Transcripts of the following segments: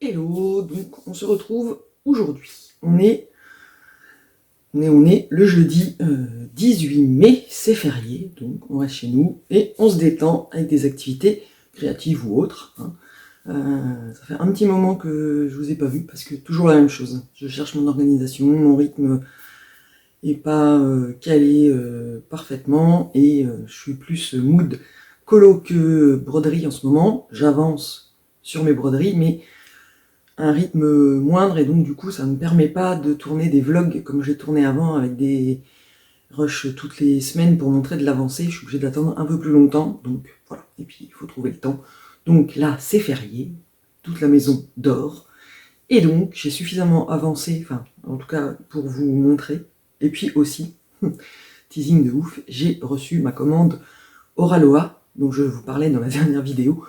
Hello, donc on se retrouve aujourd'hui. On est le jeudi 18 mai, c'est férié, donc on reste chez nous et on se détend avec des activités créatives ou autres. Ça fait un petit moment que je vous ai pas vu parce que toujours la même chose. Je cherche mon organisation, mon rythme est pas calé parfaitement et je suis plus mood colo que broderie en ce moment. J'avance sur mes broderies, mais un rythme moindre et donc du coup ça ne me permet pas de tourner des vlogs comme j'ai tourné avant avec des rushs toutes les semaines pour montrer de l'avancée. Je suis obligé d'attendre un peu plus longtemps, donc voilà, et puis il faut trouver le temps. Donc là c'est férié, toute la maison dort et donc j'ai suffisamment avancé, enfin en tout cas pour vous montrer, et puis aussi teasing de ouf, j'ai reçu ma commande Oraloa dont je vous parlais dans la dernière vidéo.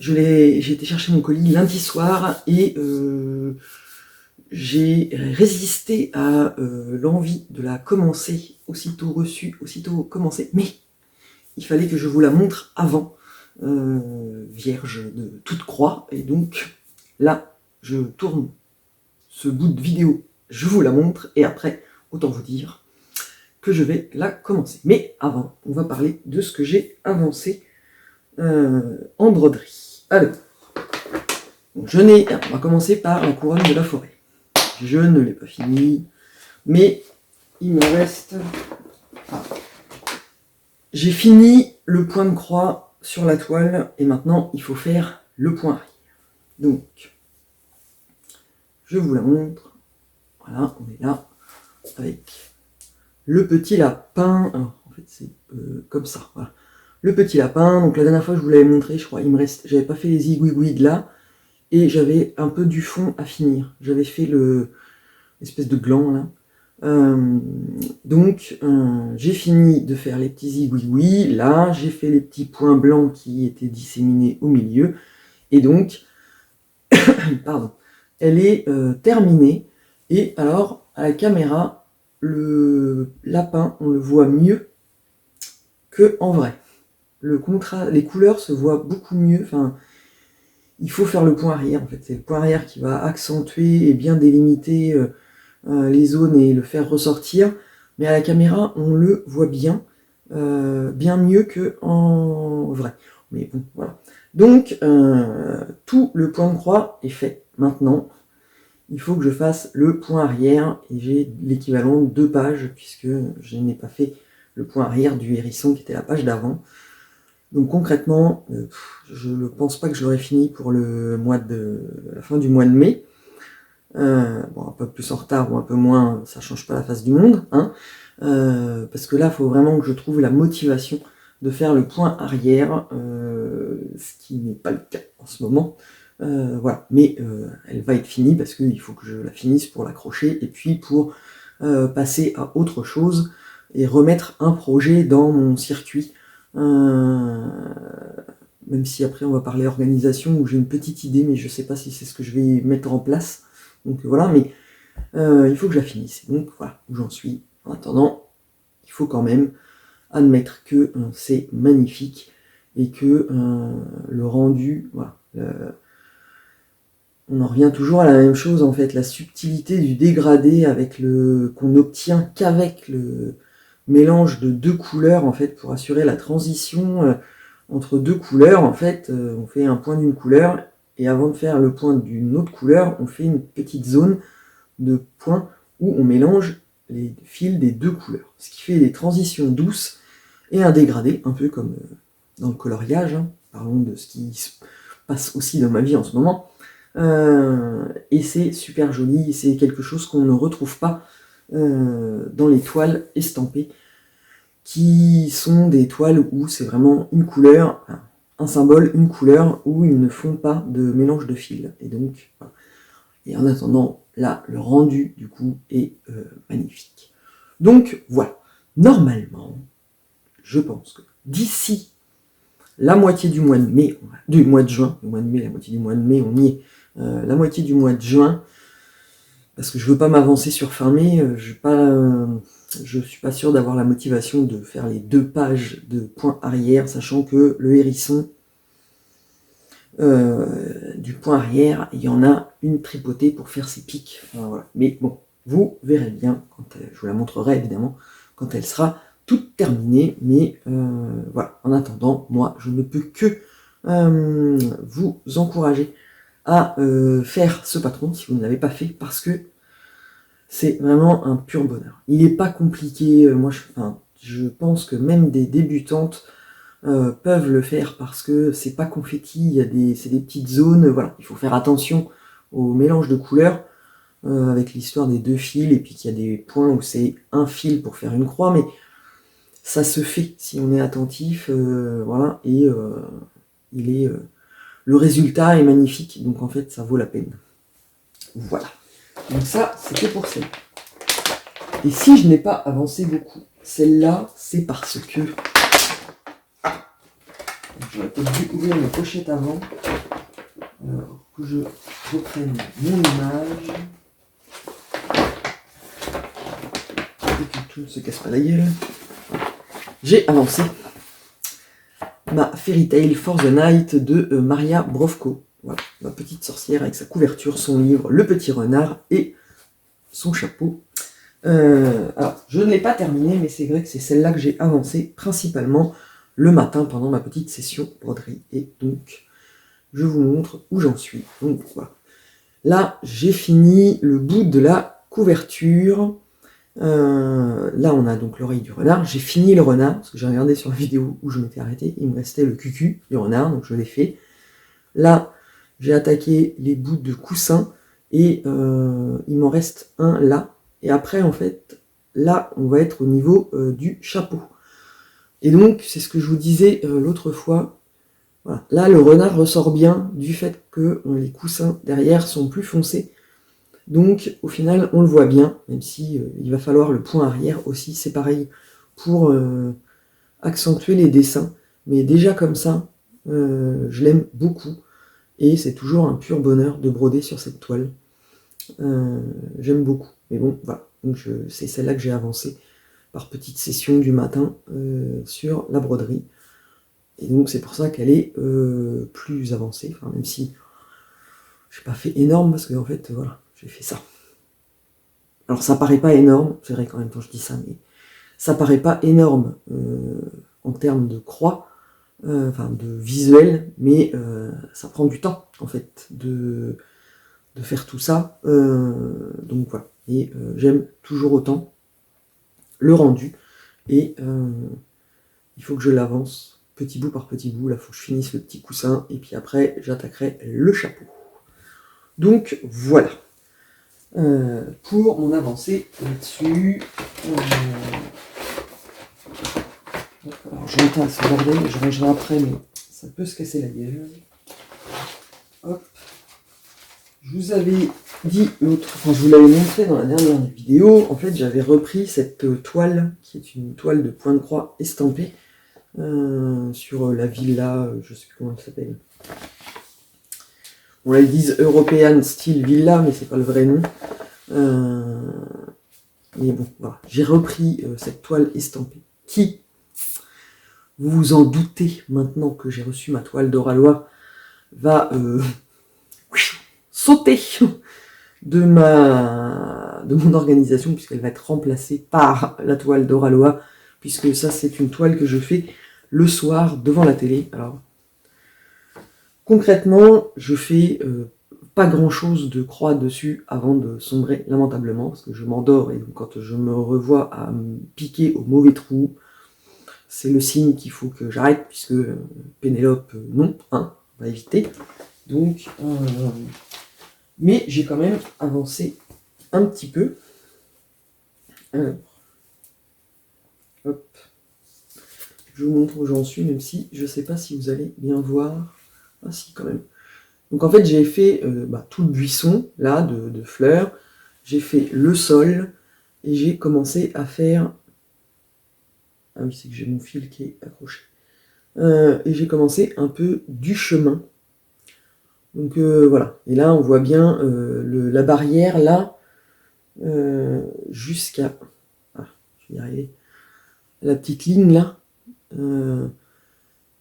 J'ai été chercher mon colis lundi soir et j'ai résisté à l'envie de la commencer, aussitôt reçue, aussitôt commencée, mais il fallait que je vous la montre avant, vierge de toute croix, et donc là, je tourne ce bout de vidéo, je vous la montre, et après, autant vous dire que je vais la commencer. Mais avant, on va parler de ce que j'ai avancé en broderie. Alors, on va commencer par la couronne de la forêt. Je ne l'ai pas fini, mais il me reste... Ah. J'ai fini le point de croix sur la toile, et maintenant il faut faire le point arrière. Donc, je vous la montre. Voilà, on est là, avec le petit lapin. Alors, en fait, c'est comme ça, voilà. Le petit lapin, donc la dernière fois je vous l'avais montré, je crois, j'avais pas fait les zigouigouigs là, et j'avais un peu du fond à finir. J'avais fait l'espèce de gland là. Donc j'ai fini de faire les petits zigouigouis, là j'ai fait les petits points blancs qui étaient disséminés au milieu, et donc, pardon, elle est terminée, et alors à la caméra, le lapin, on le voit mieux que en vrai. Les couleurs se voient beaucoup mieux, enfin, il faut faire le point arrière, en fait, c'est le point arrière qui va accentuer et bien délimiter les zones et le faire ressortir, mais à la caméra on le voit bien, bien mieux que en vrai. Mais bon, voilà. Donc tout le point de croix est fait. Maintenant, il faut que je fasse le point arrière, et j'ai l'équivalent de 2 pages, puisque je n'ai pas fait le point arrière du hérisson qui était la page d'avant. Donc concrètement, je ne pense pas que je l'aurai fini pour la fin du mois de mai. Bon, un peu plus en retard ou un peu moins, ça change pas la face du monde, hein, parce que là, il faut vraiment que je trouve la motivation de faire le point arrière, ce qui n'est pas le cas en ce moment. Voilà, mais elle va être finie parce qu'il faut que je la finisse pour l'accrocher et puis pour passer à autre chose et remettre un projet dans mon circuit. Même si après on va parler organisation, où j'ai une petite idée, mais je sais pas si c'est ce que je vais mettre en place. Donc voilà, mais il faut que je la finisse. Donc voilà où j'en suis. En attendant, il faut quand même admettre que c'est magnifique et que le rendu, voilà, on en revient toujours à la même chose en fait, la subtilité du dégradé avec qu'on n'obtient qu'avec le mélange de 2 couleurs en fait, pour assurer la transition entre 2 couleurs. En fait, on fait un point d'une couleur, et avant de faire le point d'une autre couleur, on fait une petite zone de points où on mélange les fils des 2 couleurs, ce qui fait des transitions douces et un dégradé, un peu comme dans le coloriage, hein. Parlons de ce qui se passe aussi dans ma vie en ce moment. Et c'est super joli, c'est quelque chose qu'on ne retrouve pas dans les toiles estampées, qui sont des toiles où c'est vraiment une couleur, un symbole, une couleur, où ils ne font pas de mélange de fils. Et donc, voilà. Et en attendant, là, le rendu, du coup, est magnifique. Donc, voilà. Normalement, je pense que d'ici la moitié du mois de mai, du mois de juin, le mois de mai, la moitié du mois de mai, on y est, la moitié du mois de juin, parce que je veux pas m'avancer sur fin mai, je suis pas sûr d'avoir la motivation de faire les 2 pages de point arrière, sachant que le hérisson, du point arrière, il y en a une tripotée pour faire ses pics. Enfin, voilà. Mais bon, vous verrez bien, je vous la montrerai évidemment, quand elle sera toute terminée. Mais voilà, en attendant, moi, je ne peux que vous encourager à faire ce patron si vous ne l'avez pas fait, parce que c'est vraiment un pur bonheur. Il n'est pas compliqué, je pense que même des débutantes peuvent le faire, parce que c'est pas confetti, c'est des petites zones, voilà. Il faut faire attention au mélange de couleurs, avec l'histoire des 2 fils, et puis qu'il y a des points où c'est un fil pour faire une croix, mais ça se fait si on est attentif, voilà, et le résultat est magnifique, donc en fait ça vaut la peine. Voilà. Donc ça, c'était pour celle. Et si je n'ai pas avancé beaucoup, celle-là, c'est parce que... J'aurais peut-être dû ouvrir mes pochettes avant. Alors que je reprenne mon image. Et que tout ne se casse pas la gueule. J'ai avancé ma Fairy Tail for the Night de Maria Brovko. Voilà, ma petite sorcière avec sa couverture, son livre, le petit renard et son chapeau. Alors, je ne l'ai pas terminé, mais c'est vrai que c'est celle-là que j'ai avancée principalement le matin pendant ma petite session broderie. Et donc, je vous montre où j'en suis. Donc voilà. Là, j'ai fini le bout de la couverture. Là, on a donc l'oreille du renard. J'ai fini le renard, parce que j'ai regardé sur la vidéo où je m'étais arrêté. Il me restait le cucu du renard, donc je l'ai fait. Là, j'ai attaqué les bouts de coussin, et il m'en reste un là. Et après, en fait, là, on va être au niveau du chapeau. Et donc, c'est ce que je vous disais l'autre fois. Voilà. Là, le renard ressort bien du fait que les coussins derrière sont plus foncés. Donc, au final, on le voit bien, même si il va falloir le point arrière aussi. C'est pareil pour accentuer les dessins. Mais déjà comme ça, je l'aime beaucoup. Et c'est toujours un pur bonheur de broder sur cette toile. J'aime beaucoup. Mais bon, voilà. Donc, c'est celle-là que j'ai avancée par petite session du matin sur la broderie. Et donc c'est pour ça qu'elle est plus avancée, enfin, même si j'ai pas fait énorme, parce que en fait, voilà, j'ai fait ça. Alors ça paraît pas énorme, c'est vrai qu'en même temps je dis ça, mais ça paraît pas énorme en termes de croix, enfin de visuel, mais ça prend du temps en fait de faire tout ça. Donc voilà, et j'aime toujours autant le rendu, et il faut que je l'avance petit bout par petit bout. Là, il faut que je finisse le petit coussin, et puis après, j'attaquerai le chapeau. Donc, voilà. Pour mon avancée là-dessus... Alors, je retasse ce bordel, je rangerai après, mais ça peut se casser la gueule. Hop. Je vous avais dit l'autre... Enfin, je vous l'avais montré dans la dernière vidéo. En fait, j'avais repris cette toile, qui est une toile de point de croix estampée, sur la villa, je sais plus comment elle s'appelle. Bon, là ils disent European Style Villa, mais c'est pas le vrai nom. Mais bon, voilà. J'ai repris cette toile estampée, qui, vous vous en doutez maintenant que j'ai reçu ma toile d'Oralois, va sauter de mon organisation, puisqu'elle va être remplacée par la toile d'Oralois, puisque ça c'est une toile que je fais le soir devant la télé. Alors concrètement, je fais pas grand chose de croix dessus avant de sombrer lamentablement, parce que je m'endors, et donc quand je me revois à me piquer au mauvais trou, c'est le signe qu'il faut que j'arrête, puisque Pénélope, non, hein, on va éviter. Donc, mais j'ai quand même avancé un petit peu. Alors, hop, je vous montre où j'en suis, même si je ne sais pas si vous allez bien voir. Ah si, quand même. Donc en fait, j'ai fait tout le buisson, là, de fleurs. J'ai fait le sol, et j'ai commencé à faire... Ah oui, c'est que j'ai mon fil qui est accroché. Et j'ai commencé un peu du chemin. Donc voilà. Et là, on voit bien la barrière, là, jusqu'à... Ah, je vais y arriver. La petite ligne, là.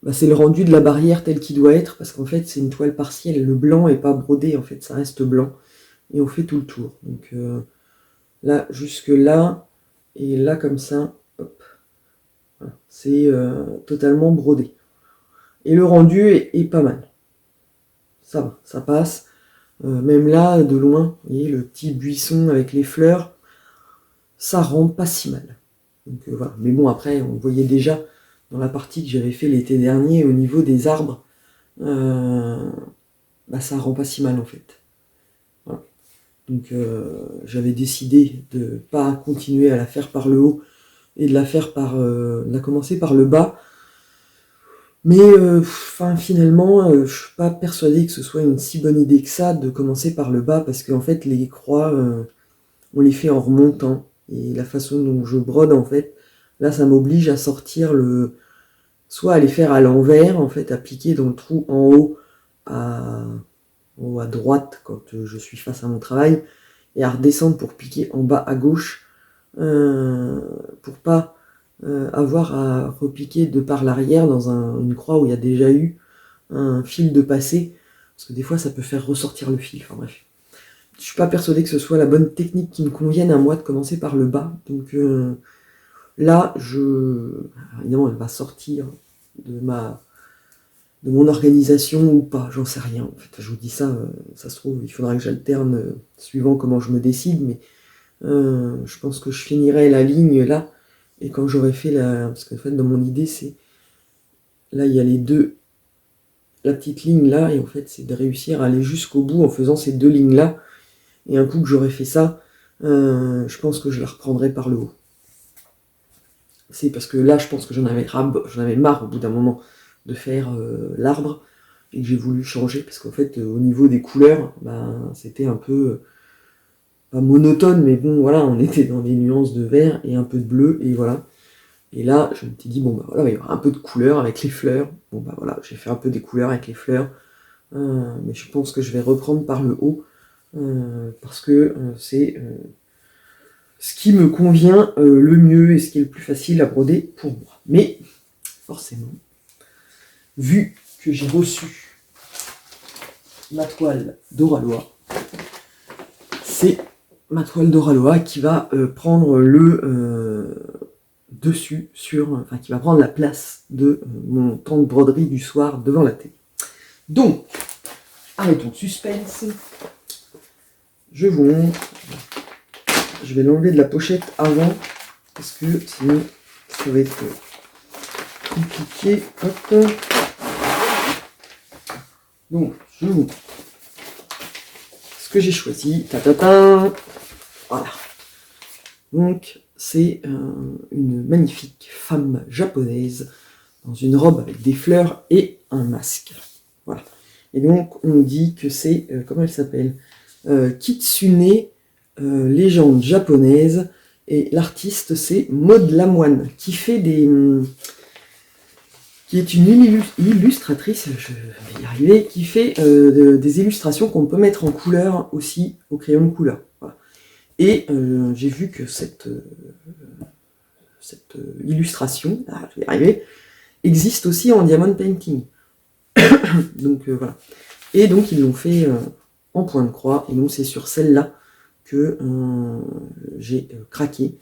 bah, c'est le rendu de la barrière tel qu'il doit être, parce qu'en fait c'est une toile partielle, le blanc est pas brodé, en fait ça reste blanc, et on fait tout le tour. Donc là, jusque là, et là comme ça, hop, voilà. C'est totalement brodé. Et le rendu est pas mal. Ça va, ça passe. Même là, de loin, vous voyez, le petit buisson avec les fleurs, ça rend pas si mal. Donc voilà. Mais bon, après, on voyait déjà dans la partie que j'avais fait l'été dernier, au niveau des arbres, bah, ça rend pas si mal en fait. Voilà. Donc j'avais décidé de pas continuer à la faire par le haut et de la faire de la commencer par le bas. Mais finalement, je suis pas persuadé que ce soit une si bonne idée que ça de commencer par le bas, parce qu'en fait les croix, on les fait en remontant. Et la façon dont je brode, en fait, là ça m'oblige à sortir soit à les faire à l'envers, en fait, à piquer dans le trou en haut à droite quand je suis face à mon travail, et à redescendre pour piquer en bas à gauche, pour pas avoir à repiquer de par l'arrière dans une croix où il y a déjà eu un fil de passé, parce que des fois ça peut faire ressortir le fil, enfin bref. Je suis pas persuadé que ce soit la bonne technique qui me convienne à moi de commencer par le bas, donc là, évidemment elle va sortir de mon organisation ou pas, j'en sais rien. En fait, je vous dis ça, ça se trouve, il faudra que j'alterne suivant comment je me décide, mais je pense que je finirai la ligne là, et quand j'aurai fait parce qu'en fait, dans mon idée, c'est... Là, il y a la petite ligne là, et en fait, c'est de réussir à aller jusqu'au bout en faisant ces deux lignes là, et un coup que j'aurai fait ça, je pense que je la reprendrai par le haut. C'est parce que là, je pense que j'en avais marre au bout d'un moment de faire l'arbre, et que j'ai voulu changer, parce qu'en fait, au niveau des couleurs, ben, c'était un peu, pas monotone, mais bon, voilà, on était dans des nuances de vert et un peu de bleu, et voilà. Et là, je me suis dit, bon, bah voilà, il y aura un peu de couleur avec les fleurs. Bon, bah voilà, j'ai fait un peu des couleurs avec les fleurs, mais je pense que je vais reprendre par le haut, parce que c'est ce qui me convient le mieux et ce qui est le plus facile à broder pour moi. Mais, forcément, vu que j'ai reçu ma toile d'Oralois, c'est ma toile d'Oralois qui va prendre le dessus, qui va prendre la place de mon temps de broderie du soir devant la télé. Donc, arrêtons le suspense. Je vous montre. Je vais l'enlever de la pochette avant, parce que sinon, ça va être compliqué. Hop. Donc, je vous montre ce que j'ai choisi. Ta-ta-ta. Voilà. Donc, c'est une magnifique femme japonaise dans une robe avec des fleurs et un masque. Voilà. Et donc, on nous dit que c'est, comment elle s'appelle, Kitsune, légende japonaise, et l'artiste c'est Maud Lamoine, qui fait qui est une illustratrice, je vais y arriver, qui fait des illustrations qu'on peut mettre en couleur aussi au crayon de couleur. Voilà. Et j'ai vu que cette illustration, je vais y arriver, existe aussi en diamond painting. Donc voilà. Et donc ils l'ont fait en point de croix, et donc c'est sur celle-là que j'ai craqué.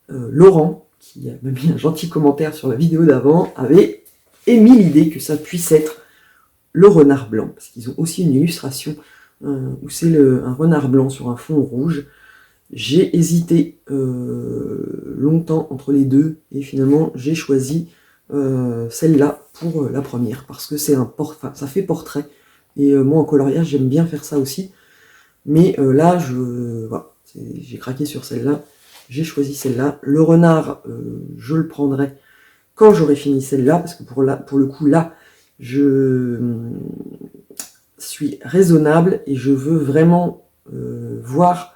Laurent, qui m'a mis un gentil commentaire sur la vidéo d'avant, avait émis l'idée que ça puisse être le renard blanc, parce qu'ils ont aussi une illustration où c'est un renard blanc sur un fond rouge. J'ai hésité longtemps entre les deux, et finalement j'ai choisi celle-là pour la première, parce que c'est ça fait portrait, et moi en coloriage j'aime bien faire ça aussi, mais là voilà, j'ai craqué sur celle-là, j'ai choisi celle-là. Le renard, je le prendrai quand j'aurai fini celle-là, parce que pour le coup là, je suis raisonnable, et je veux vraiment voir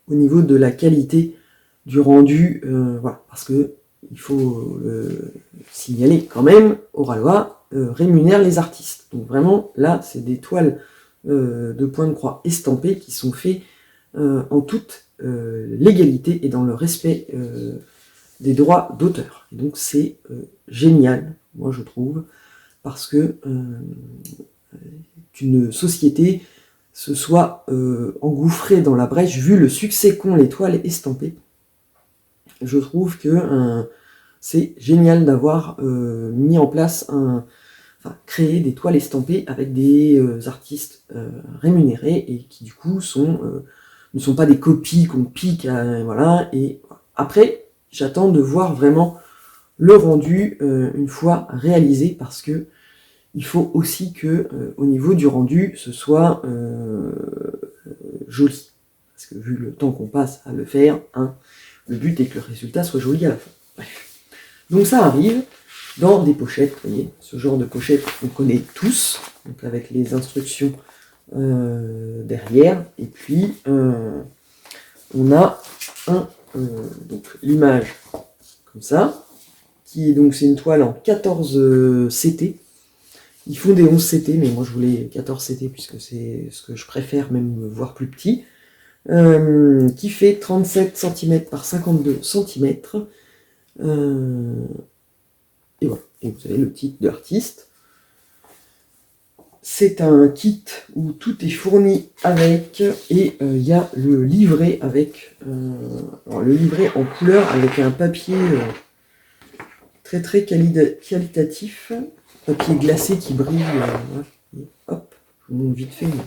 au niveau de la qualité du rendu, voilà, parce que il faut le signaler quand même, Oralois rémunère les artistes. Donc vraiment, là, c'est des toiles de point de croix estampées qui sont faites en toute légalité et dans le respect des droits d'auteur. Donc c'est génial, moi je trouve, parce que qu'une société se soit engouffrée dans la brèche, vu le succès qu'ont les toiles estampées. Je trouve que c'est génial d'avoir mis en place créé des toiles estampées avec des artistes rémunérés et qui du coup ne sont pas des copies qu'on pique, voilà. Et après, j'attends de voir vraiment le rendu une fois réalisé, parce que il faut aussi que au niveau du rendu, ce soit joli. Parce que vu le temps qu'on passe à le faire, le but est que le résultat soit joli à la fin. Bref. Donc ça arrive dans des pochettes, vous voyez, ce genre de pochette on connaît tous, donc avec les instructions derrière, et puis on a donc l'image comme ça, qui est donc c'est une toile en 14 CT. Ils font des 11 CT, mais moi je voulais 14 CT puisque c'est ce que je préfère, même voire plus petit, qui fait 37 cm par 52 cm. Et voilà, et vous avez le titre de l'artiste. C'est un kit où tout est fourni avec, et il y a le livret avec, alors le livret en couleur avec un papier très très qualitatif, papier glacé qui brille, hop, je vous montre vite fait, mais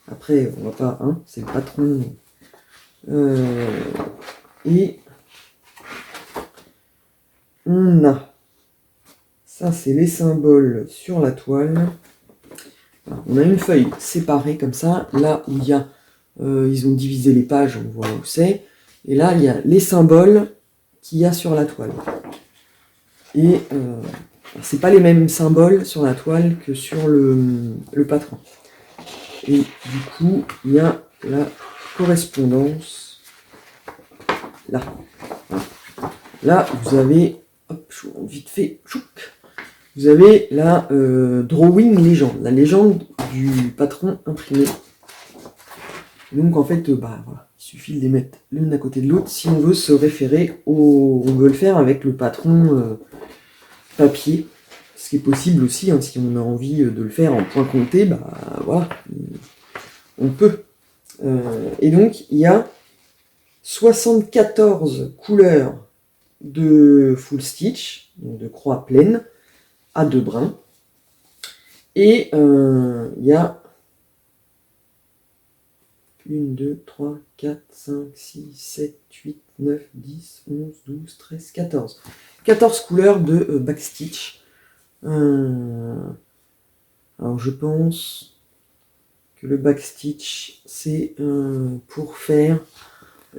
après on va pas, c'est le patron, et on a, ça c'est les symboles sur la toile. Alors, on a une feuille séparée comme ça, là où il y a, ils ont divisé les pages, on voit où c'est, et là il y a les symboles qu'il y a sur la toile. Et c'est pas les mêmes symboles sur la toile que sur le patron. Et du coup, il y a la correspondance là. Là, vous avez, hop, vite fait, chouc, vous avez la drawing légende, la légende du patron imprimé. Donc en fait, voilà, il suffit de les mettre l'une à côté de l'autre si on veut se référer on veut le faire avec le patron papier, ce qui est possible aussi, si on a envie de le faire en point compté, voilà, on peut. Et donc il y a 74 couleurs de full stitch, donc de croix pleine, à 2 brins, et il y a 1, 2, 3, 4, 5, 6, 7, 8, 9, 10, 11, 12, 13, 14. 14 couleurs de backstitch. Alors je pense que le backstitch, c'est pour faire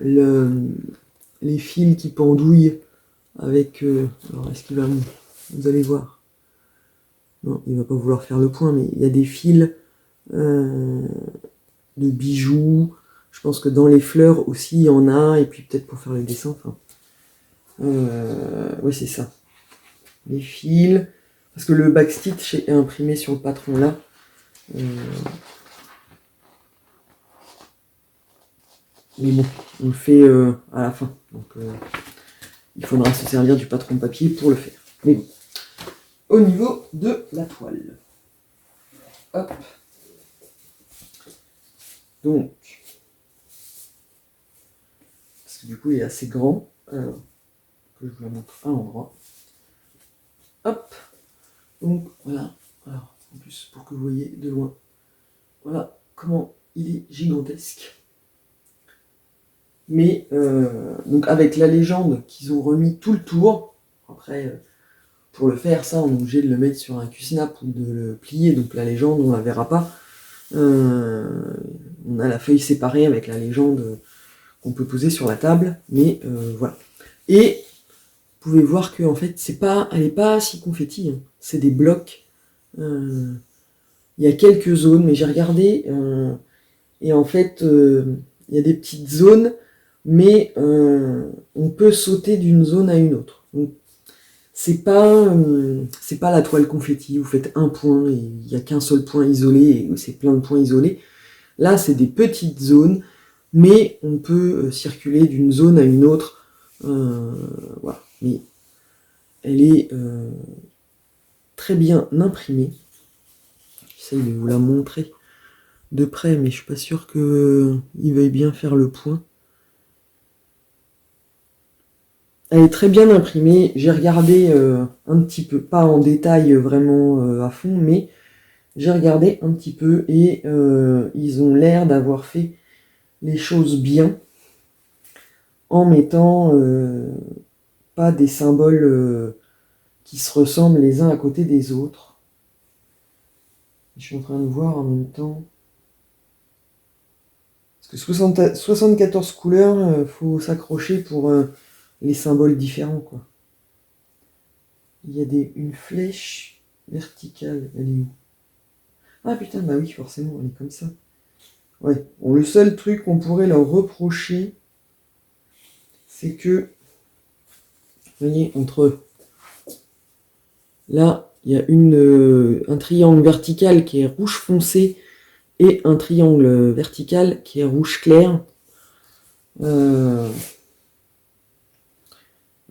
les fils qui pendouillent avec... alors est-ce qu'il va... Vous allez voir. Non, il va pas vouloir faire le point, mais il y a des fils de bijoux. Je pense que dans les fleurs aussi, il y en a, et puis peut-être pour faire les dessins, oui, c'est ça. Les fils, parce que le backstitch est imprimé sur le patron là. Mais bon, on le fait à la fin. Donc il faudra se servir du patron papier pour le faire. Mais bon. Au niveau de la toile. Hop. Donc. Parce que du coup il est assez grand. Alors, que je vous la montre à l'endroit. Hop. Donc voilà. Alors, en plus, pour que vous voyez de loin. Voilà comment il est gigantesque. Mais donc avec la légende qu'ils ont remis tout le tour, après pour le faire ça on est obligé de le mettre sur un Q-snap ou de le plier, donc la légende on la verra pas. On a la feuille séparée avec la légende qu'on peut poser sur la table, mais voilà. Et vous pouvez voir que en fait elle est pas si confetti, c'est des blocs. Il y a quelques zones, mais j'ai regardé et en fait il y a des petites zones, mais on peut sauter d'une zone à une autre. Donc, c'est pas la toile confetti, vous faites un point et il n'y a qu'un seul point isolé et c'est plein de points isolés. Là, c'est des petites zones, mais on peut circuler d'une zone à une autre. Voilà. Mais elle est très bien imprimée. J'essaye de vous la montrer de près, mais je suis pas sûr qu'il veuille bien faire le point. Elle est très bien imprimée. J'ai regardé un petit peu, pas en détail vraiment à fond, mais j'ai regardé un petit peu et ils ont l'air d'avoir fait les choses bien en mettant pas des symboles qui se ressemblent les uns à côté des autres. Je suis en train de voir en même temps. Parce que 74 couleurs, faut s'accrocher pour les symboles différents, quoi. Il y a une flèche verticale, elle est où? Ah putain, bah oui, forcément, elle est comme ça. Ouais, bon, le seul truc qu'on pourrait leur reprocher, c'est que, vous voyez, entre là, il y a un triangle vertical qui est rouge foncé et un triangle vertical qui est rouge clair.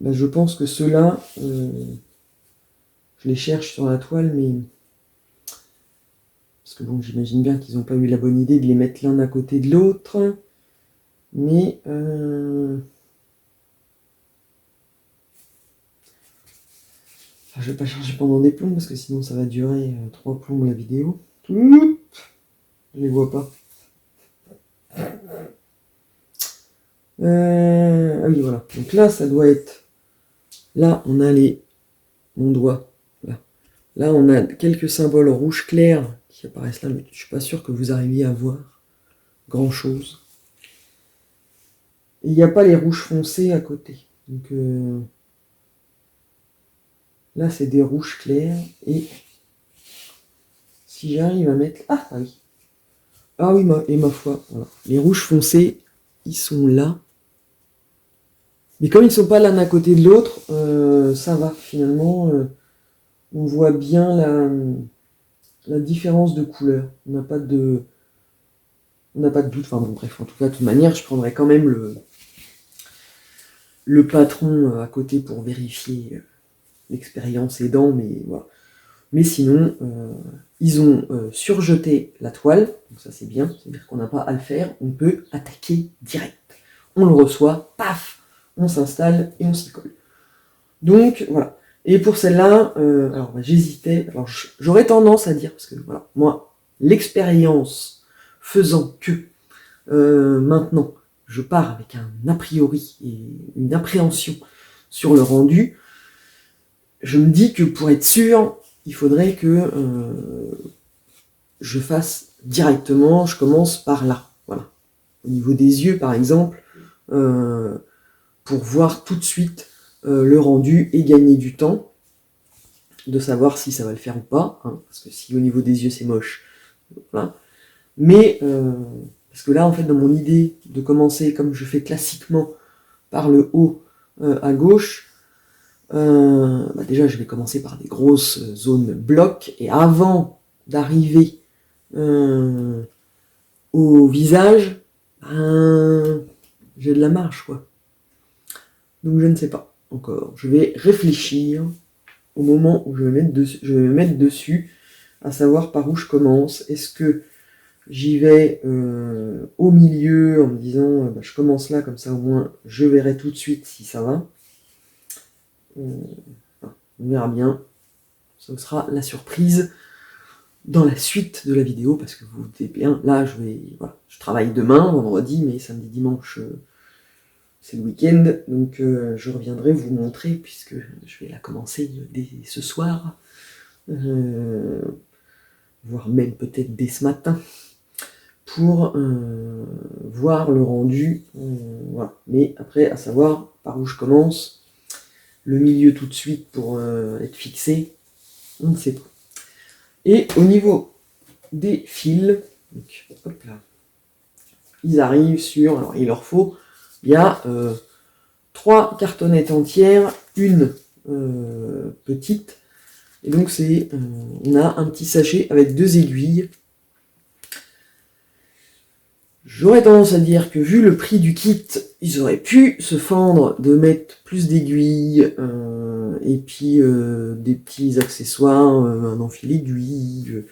Ben, je pense que ceux-là, je les cherche sur la toile, mais... Parce que bon, j'imagine bien qu'ils n'ont pas eu la bonne idée de les mettre l'un à côté de l'autre. Mais... Enfin, je vais pas charger pendant des plombs, parce que sinon ça va durer 3 plombs la vidéo. Je les vois pas. Ah oui, voilà. Donc là, ça doit être... Là, on a mon doigt. Là, on a quelques symboles rouge clair qui apparaissent là, mais je suis pas sûr que vous arriviez à voir grand-chose. Et il n'y a pas les rouges foncés à côté. Donc là, c'est des rouges clairs. Et si j'arrive à mettre... Ah oui. Ah oui, ma foi. Voilà. Les rouges foncés, ils sont là. Mais comme ils ne sont pas l'un à côté de l'autre, ça va. Finalement, on voit bien la différence de couleur. On n'a pas de doute. Enfin bon, bref, en tout cas, de toute manière, je prendrai quand même le patron à côté pour vérifier l'expérience aidant, mais voilà. Mais sinon, ils ont surjeté la toile, donc ça c'est bien, c'est-à-dire qu'on n'a pas à le faire, on peut attaquer direct. On le reçoit, paf, on s'installe et on s'y colle. Donc voilà. Et pour celle-là, alors bah, j'hésitais, alors j'aurais tendance à dire, parce que voilà, moi, l'expérience faisant que maintenant, je pars avec un a priori et une appréhension sur le rendu, je me dis que pour être sûr, il faudrait que je fasse directement, je commence par là, voilà. Au niveau des yeux, par exemple, pour voir tout de suite le rendu et gagner du temps, de savoir si ça va le faire ou pas, hein, parce que si au niveau des yeux c'est moche, voilà. Mais, parce que là, en fait, dans mon idée de commencer comme je fais classiquement par le haut à gauche, bah déjà je vais commencer par des grosses zones blocs, et avant d'arriver au visage, j'ai de la marge, quoi. Donc je ne sais pas encore. Je vais réfléchir au moment où je vais me mettre dessus, à savoir par où je commence. Est-ce que j'y vais au milieu en me disant bah, je commence là, comme ça au moins je verrai tout de suite si ça va. On verra bien. Ce sera la surprise dans la suite de la vidéo, parce que vous vous doutez bien, là je travaille demain, vendredi, mais samedi, dimanche, c'est le week-end, donc je reviendrai vous montrer, puisque je vais la commencer dès ce soir, voire même peut-être dès ce matin, pour voir le rendu, voilà. Mais après, à savoir par où je commence, le milieu tout de suite pour être fixé, on ne sait pas. Et au niveau des fils, donc, hop là, ils arrivent sur, alors il leur faut, il y a 3 cartonnettes entières, une petite, et donc on a un petit sachet avec 2 aiguilles. J'aurais tendance à dire que vu le prix du kit, ils auraient pu se fendre de mettre plus d'aiguilles, et puis des petits accessoires, un enfilé d'aiguilles,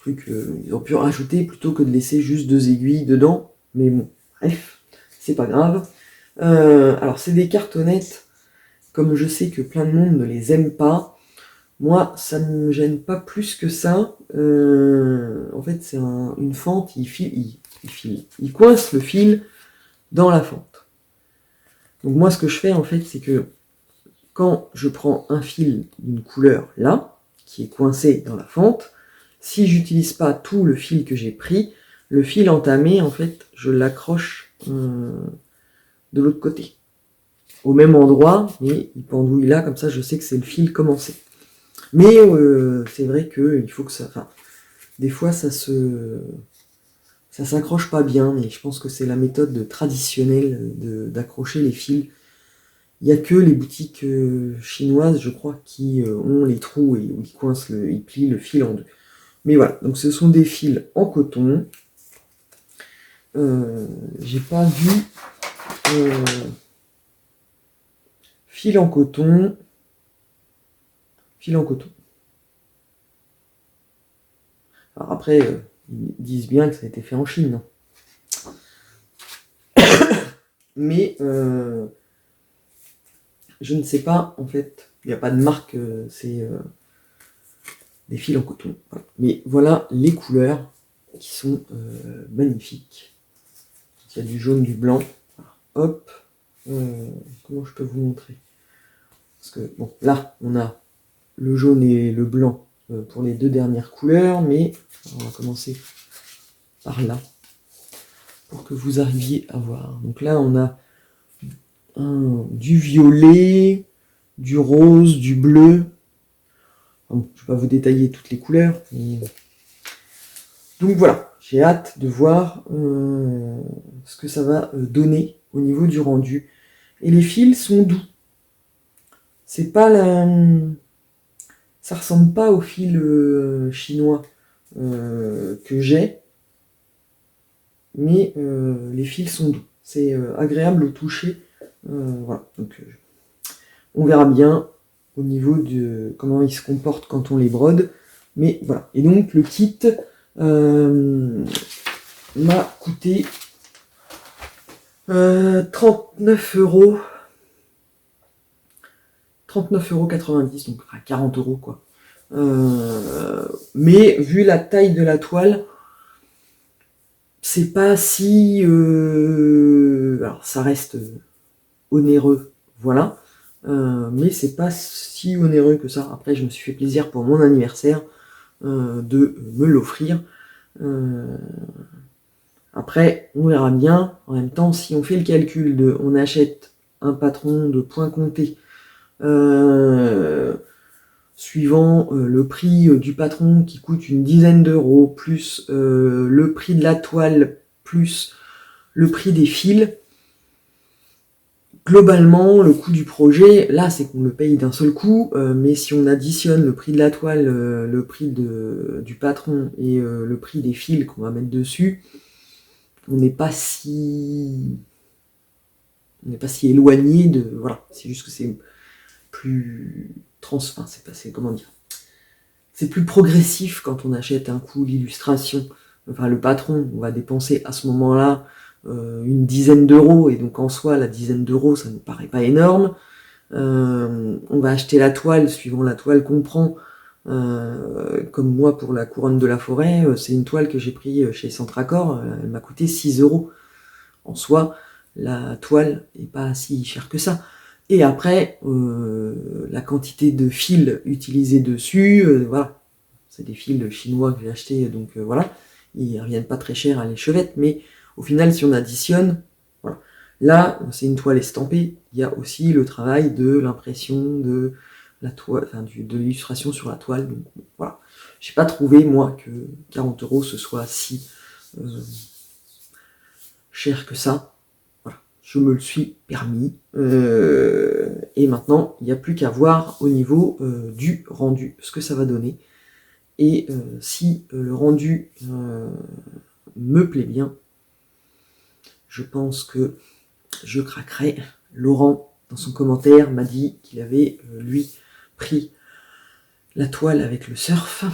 ils auraient pu rajouter plutôt que de laisser juste 2 aiguilles dedans, mais bon, bref, c'est pas grave. Alors c'est des cartonnettes, comme je sais que plein de monde ne les aime pas, moi ça ne me gêne pas plus que ça. En fait c'est une fente, il coince le fil dans la fente. Donc moi ce que je fais en fait c'est que quand je prends un fil d'une couleur là, qui est coincé dans la fente, si j'utilise pas tout le fil que j'ai pris, le fil entamé en fait je l'accroche de l'autre côté. Au même endroit, mais il pendouille là, comme ça je sais que c'est le fil commencé. Mais c'est vrai qu'il faut que ça... Enfin, des fois ça s'accroche pas bien, mais je pense que c'est la méthode traditionnelle d'accrocher les fils. Il n'y a que les boutiques chinoises, je crois, qui ont les trous et où ils plient le fil en deux. Mais voilà, donc ce sont des fils en coton. J'ai pas vu fil en coton. Fil en coton. Alors après, ils disent bien que ça a été fait en Chine. Mais je ne sais pas, en fait, il n'y a pas de marque, c'est des fils en coton. Voilà. Mais voilà les couleurs qui sont magnifiques. Il y a du jaune, du blanc. Voilà. Hop, comment je peux vous montrer? Parce que, bon, là, on a le jaune et le blanc pour les deux dernières couleurs, mais on va commencer par là, pour que vous arriviez à voir. Donc là, on a du violet, du rose, du bleu. Bon, je ne vais pas vous détailler toutes les couleurs. Mais... Donc voilà, j'ai hâte de voir ce que ça va donner au niveau du rendu. Et les fils sont doux. C'est pas la... Ça ressemble pas au fil chinois que j'ai, mais les fils sont doux. C'est agréable au toucher. Voilà. Donc, on verra bien au niveau de comment ils se comportent quand on les brode. Mais voilà. Et donc le kit m'a coûté 39 €. 39,90 €, donc à 40 € quoi. Mais vu la taille de la toile, c'est pas si... alors ça reste onéreux, voilà. Mais c'est pas si onéreux que ça. Après, je me suis fait plaisir pour mon anniversaire de me l'offrir. Après, on verra bien. En même temps, si on fait le calcul de on achète un patron de point compté, suivant le prix du patron qui coûte une dizaine d'euros, plus le prix de la toile, plus le prix des fils, globalement, le coût du projet, là, c'est qu'on le paye d'un seul coup, mais si on additionne le prix de la toile, le prix du patron et le prix des fils qu'on va mettre dessus, on n'est pas si éloigné de... Voilà, c'est juste que c'est plus... Enfin, comment dire, c'est plus progressif quand on achète un coup l'illustration. Enfin, le patron, on va dépenser à ce moment-là une dizaine d'euros, et donc en soi, la dizaine d'euros, ça ne paraît pas énorme. On va acheter la toile, suivant la toile qu'on prend. Comme moi, pour la couronne de la forêt, c'est une toile que j'ai pris chez Centracor, elle m'a coûté 6 €. En soi, la toile n'est pas si chère que ça. Et après, la quantité de fils utilisés dessus, voilà. C'est des fils chinois que j'ai achetés, donc voilà. Ils reviennent pas très cher à l'échevette, mais au final, si on additionne, voilà. Là, c'est une toile estampée. Il y a aussi le travail de l'impression de la toile, enfin, de l'illustration sur la toile. Donc voilà. J'ai pas trouvé, moi, que 40 € ce soit si cher que ça. Je me le suis permis. Et maintenant, il n'y a plus qu'à voir au niveau du rendu ce que ça va donner. Et si le rendu me plaît bien, je pense que je craquerai. Laurent, dans son commentaire, m'a dit qu'il avait, lui, pris la toile avec le surf.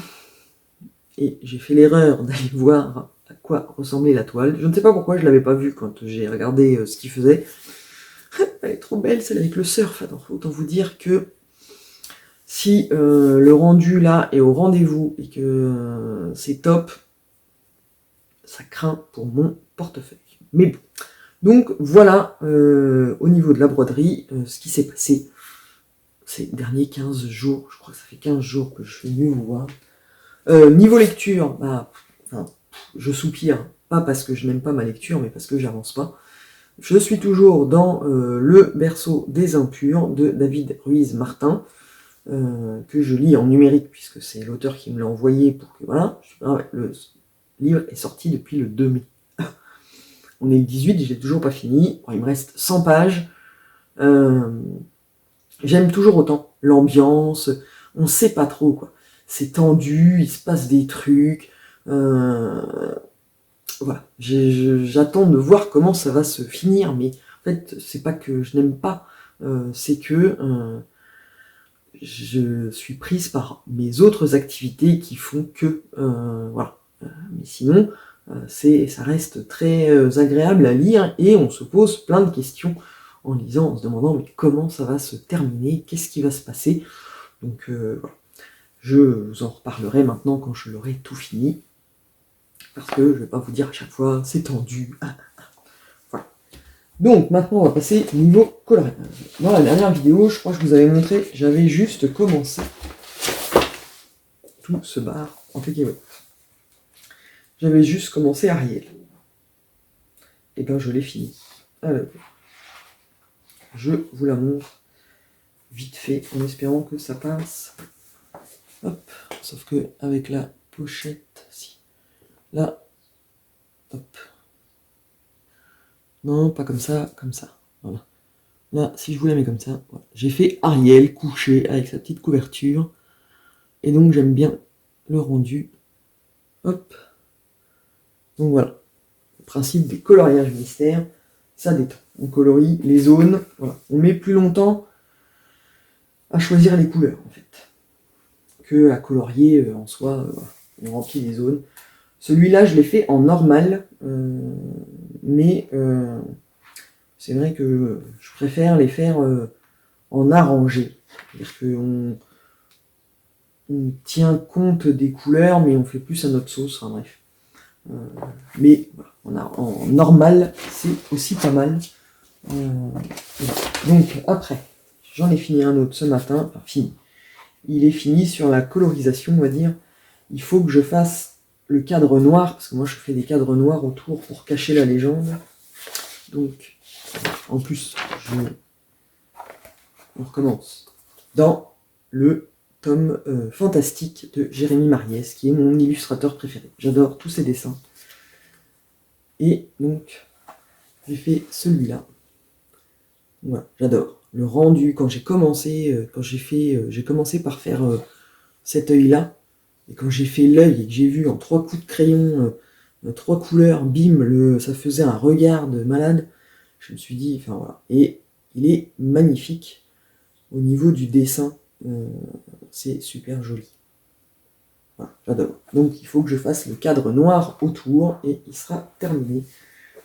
Et j'ai fait l'erreur d'aller voir à quoi ressemblait la toile. Je ne sais pas pourquoi je ne l'avais pas vue quand j'ai regardé ce qu'il faisait. Elle est trop belle, celle avec le surf. Alors, autant vous dire que si le rendu là est au rendez-vous et que c'est top, ça craint pour mon portefeuille. Mais bon. Donc voilà, au niveau de la broderie, ce qui s'est passé ces derniers 15 jours. Je crois que ça fait 15 jours que je suis venu vous voir. Niveau lecture, je soupire, pas parce que je n'aime pas ma lecture, mais parce que j'avance pas. Je suis toujours dans Le berceau des impurs de David Ruiz Martin, que je lis en numérique, puisque c'est l'auteur qui me l'a envoyé pour que, voilà, le livre est sorti depuis le 2 mai. On est le 18, je l'ai toujours pas fini, il me reste 100 pages. J'aime toujours autant l'ambiance, on sait pas trop, quoi. C'est tendu, il se passe des trucs. Voilà. J'attends de voir comment ça va se finir, mais en fait, c'est pas que je n'aime pas, c'est que je suis prise par mes autres activités qui font que, voilà. Mais sinon, ça reste très agréable à lire et on se pose plein de questions en lisant, en se demandant mais comment ça va se terminer, qu'est-ce qui va se passer. Donc voilà. Je vous en reparlerai maintenant quand je l'aurai tout fini. Parce que je ne vais pas vous dire à chaque fois, c'est tendu. Voilà. Donc maintenant on va passer au niveau coloriage. Dans la dernière vidéo, je crois que je vous avais montré, j'avais juste commencé. Tout se barre en cacahuète. J'avais juste commencé Ariel. Et bien je l'ai fini. Alors, je vous la montre vite fait en espérant que ça passe. Hop, sauf que avec la pochette, si. Là, hop. Non, pas comme ça, comme ça. Voilà. Là, si je vous la mets comme ça, voilà. J'ai fait Ariel couché avec sa petite couverture. Et donc j'aime bien le rendu. Hop. Donc voilà. Le principe des coloriages mystères, ça détend. On colorie les zones. Voilà. On met plus longtemps à choisir les couleurs, en fait, que à colorier en soi. Voilà. On remplit les zones. Celui-là, je l'ai fait en normal, mais c'est vrai que je préfère les faire en arrangé. C'est-à-dire qu'on tient compte des couleurs, mais on fait plus à notre sauce, enfin bref. Mais voilà, en normal, c'est aussi pas mal. Donc après, j'en ai fini un autre ce matin, enfin fini. Il est fini sur la colorisation, on va dire. Il faut que je fasse le cadre noir, parce que moi je fais des cadres noirs autour pour cacher la légende. Donc, en plus, on recommence. Dans le tome fantastique de Jérémy Mariès, qui est mon illustrateur préféré. J'adore tous ses dessins. Et donc, j'ai fait celui-là. Voilà, j'adore. Le rendu, quand j'ai commencé, j'ai commencé par faire cet œil-là. Et quand j'ai fait l'œil et que j'ai vu en 3 coups de crayon, 3 couleurs, bim, ça faisait un regard de malade. Je me suis dit, enfin voilà. Et il est magnifique. Au niveau du dessin, c'est super joli. Voilà, j'adore. Donc il faut que je fasse le cadre noir autour et il sera terminé.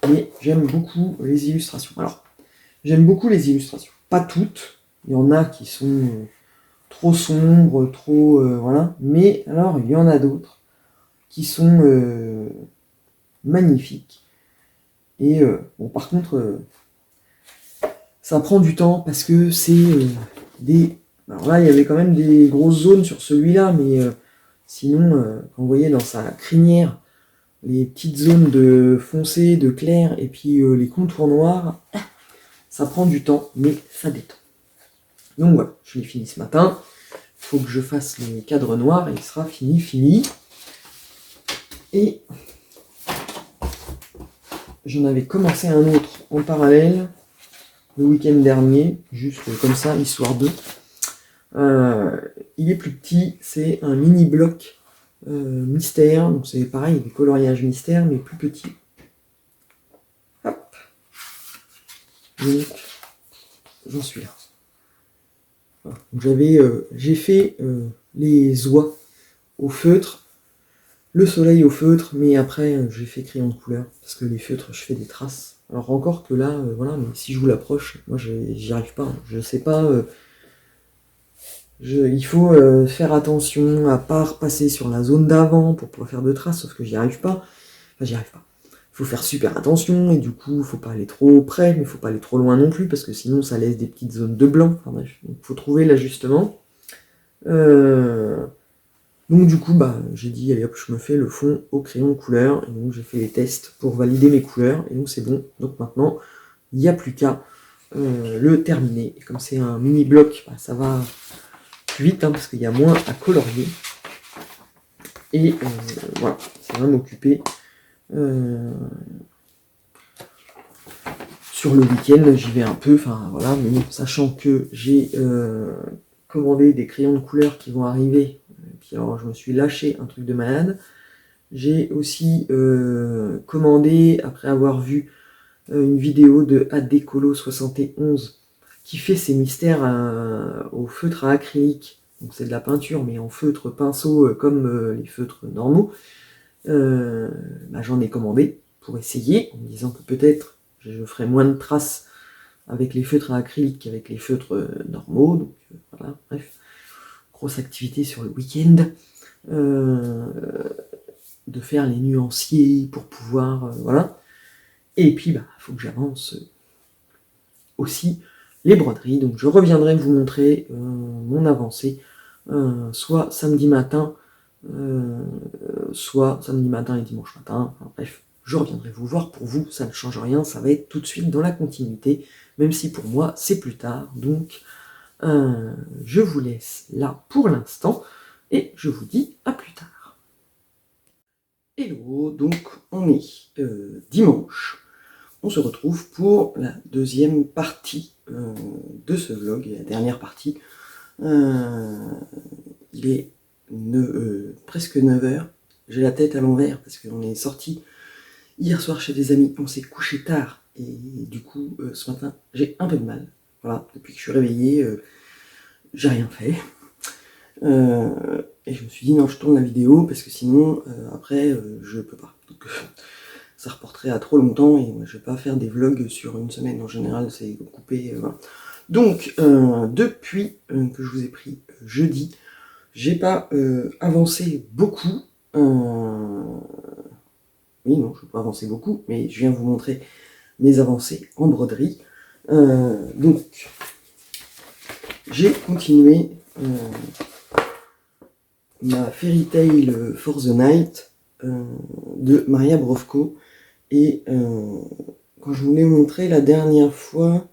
Mais j'aime beaucoup les illustrations. Alors, j'aime beaucoup les illustrations. Pas toutes. Il y en a qui sont trop sombres, trop... voilà. Mais alors, il y en a d'autres qui sont magnifiques. Et bon, par contre, ça prend du temps parce que c'est des... Alors là, il y avait quand même des grosses zones sur celui-là, mais sinon, quand vous voyez dans sa crinière, les petites zones de foncé, de clair, et puis les contours noirs, ça prend du temps, mais ça détend. Donc voilà, je l'ai fini ce matin. Il faut que je fasse les cadres noirs et il sera fini. Et j'en avais commencé un autre en parallèle le week-end dernier, juste comme ça, histoire de. Il est plus petit, c'est un mini bloc mystère, donc c'est pareil, des coloriages mystères, mais plus petit. Hop. donc j'en suis là. Voilà. J'ai fait les oies au feutre, le soleil au feutre, mais après j'ai fait crayon de couleur, parce que les feutres, je fais des traces. Alors encore que là, voilà, mais si je vous l'approche, moi j'y arrive pas, hein. Je sais pas, il faut faire attention à pas repasser sur la zone d'avant pour pouvoir faire de traces, sauf que j'y arrive pas. Enfin, j'y arrive pas. Il faut faire super attention, et du coup, faut pas aller trop près, mais faut pas aller trop loin non plus, parce que sinon ça laisse des petites zones de blanc. Enfin bref, il faut trouver l'ajustement. Donc du coup, bah, j'ai dit, allez hop, je me fais le fond au crayon de couleur, et donc j'ai fait les tests pour valider mes couleurs, et donc c'est bon. Donc maintenant, il n'y a plus qu'à le terminer. Et comme c'est un mini bloc, bah, ça va plus vite, hein, parce qu'il y a moins à colorier. Et voilà, ça va m'occuper. Sur le week-end, j'y vais un peu, enfin voilà, mais sachant que j'ai commandé des crayons de couleur qui vont arriver, puis alors je me suis lâché un truc de malade. J'ai aussi commandé, après avoir vu une vidéo de ADColo71 qui fait ses mystères au feutre à acrylique, donc c'est de la peinture mais en feutre pinceau comme les feutres normaux. Bah, j'en ai commandé pour essayer, en me disant que peut-être je ferai moins de traces avec les feutres à acrylique qu'avec les feutres normaux. Donc voilà, bref, grosse activité sur le week-end. De faire les nuanciers pour pouvoir, voilà. Et puis, bah, faut que j'avance aussi les broderies. Donc je reviendrai vous montrer mon avancée, soit samedi matin, soit samedi matin et dimanche matin. Enfin, bref, je reviendrai vous voir. Pour vous, ça ne change rien, ça va être tout de suite dans la continuité, même si pour moi, c'est plus tard. Donc, je vous laisse là pour l'instant, et je vous dis à plus tard. Hello, donc on est dimanche. On se retrouve pour la deuxième partie de ce vlog, et la dernière partie. Il est presque 9h. J'ai la tête à l'envers parce qu'on est sorti hier soir chez des amis. On s'est couché tard et du coup ce matin j'ai un peu de mal. Voilà, depuis que je suis réveillé, j'ai rien fait. Et je me suis dit non, je tourne la vidéo parce que sinon après je peux pas. Donc ça reporterait à trop longtemps et moi je vais pas faire des vlogs sur une semaine. En général c'est coupé. Voilà. Donc depuis que je vous ai pris jeudi, j'ai pas avancé beaucoup. Oui, non, je peux pas avancer beaucoup, mais je viens vous montrer mes avancées en broderie. Donc j'ai continué ma Fairy Tail for the Night de Maria Brovko. Et quand je vous l'ai montré la dernière fois,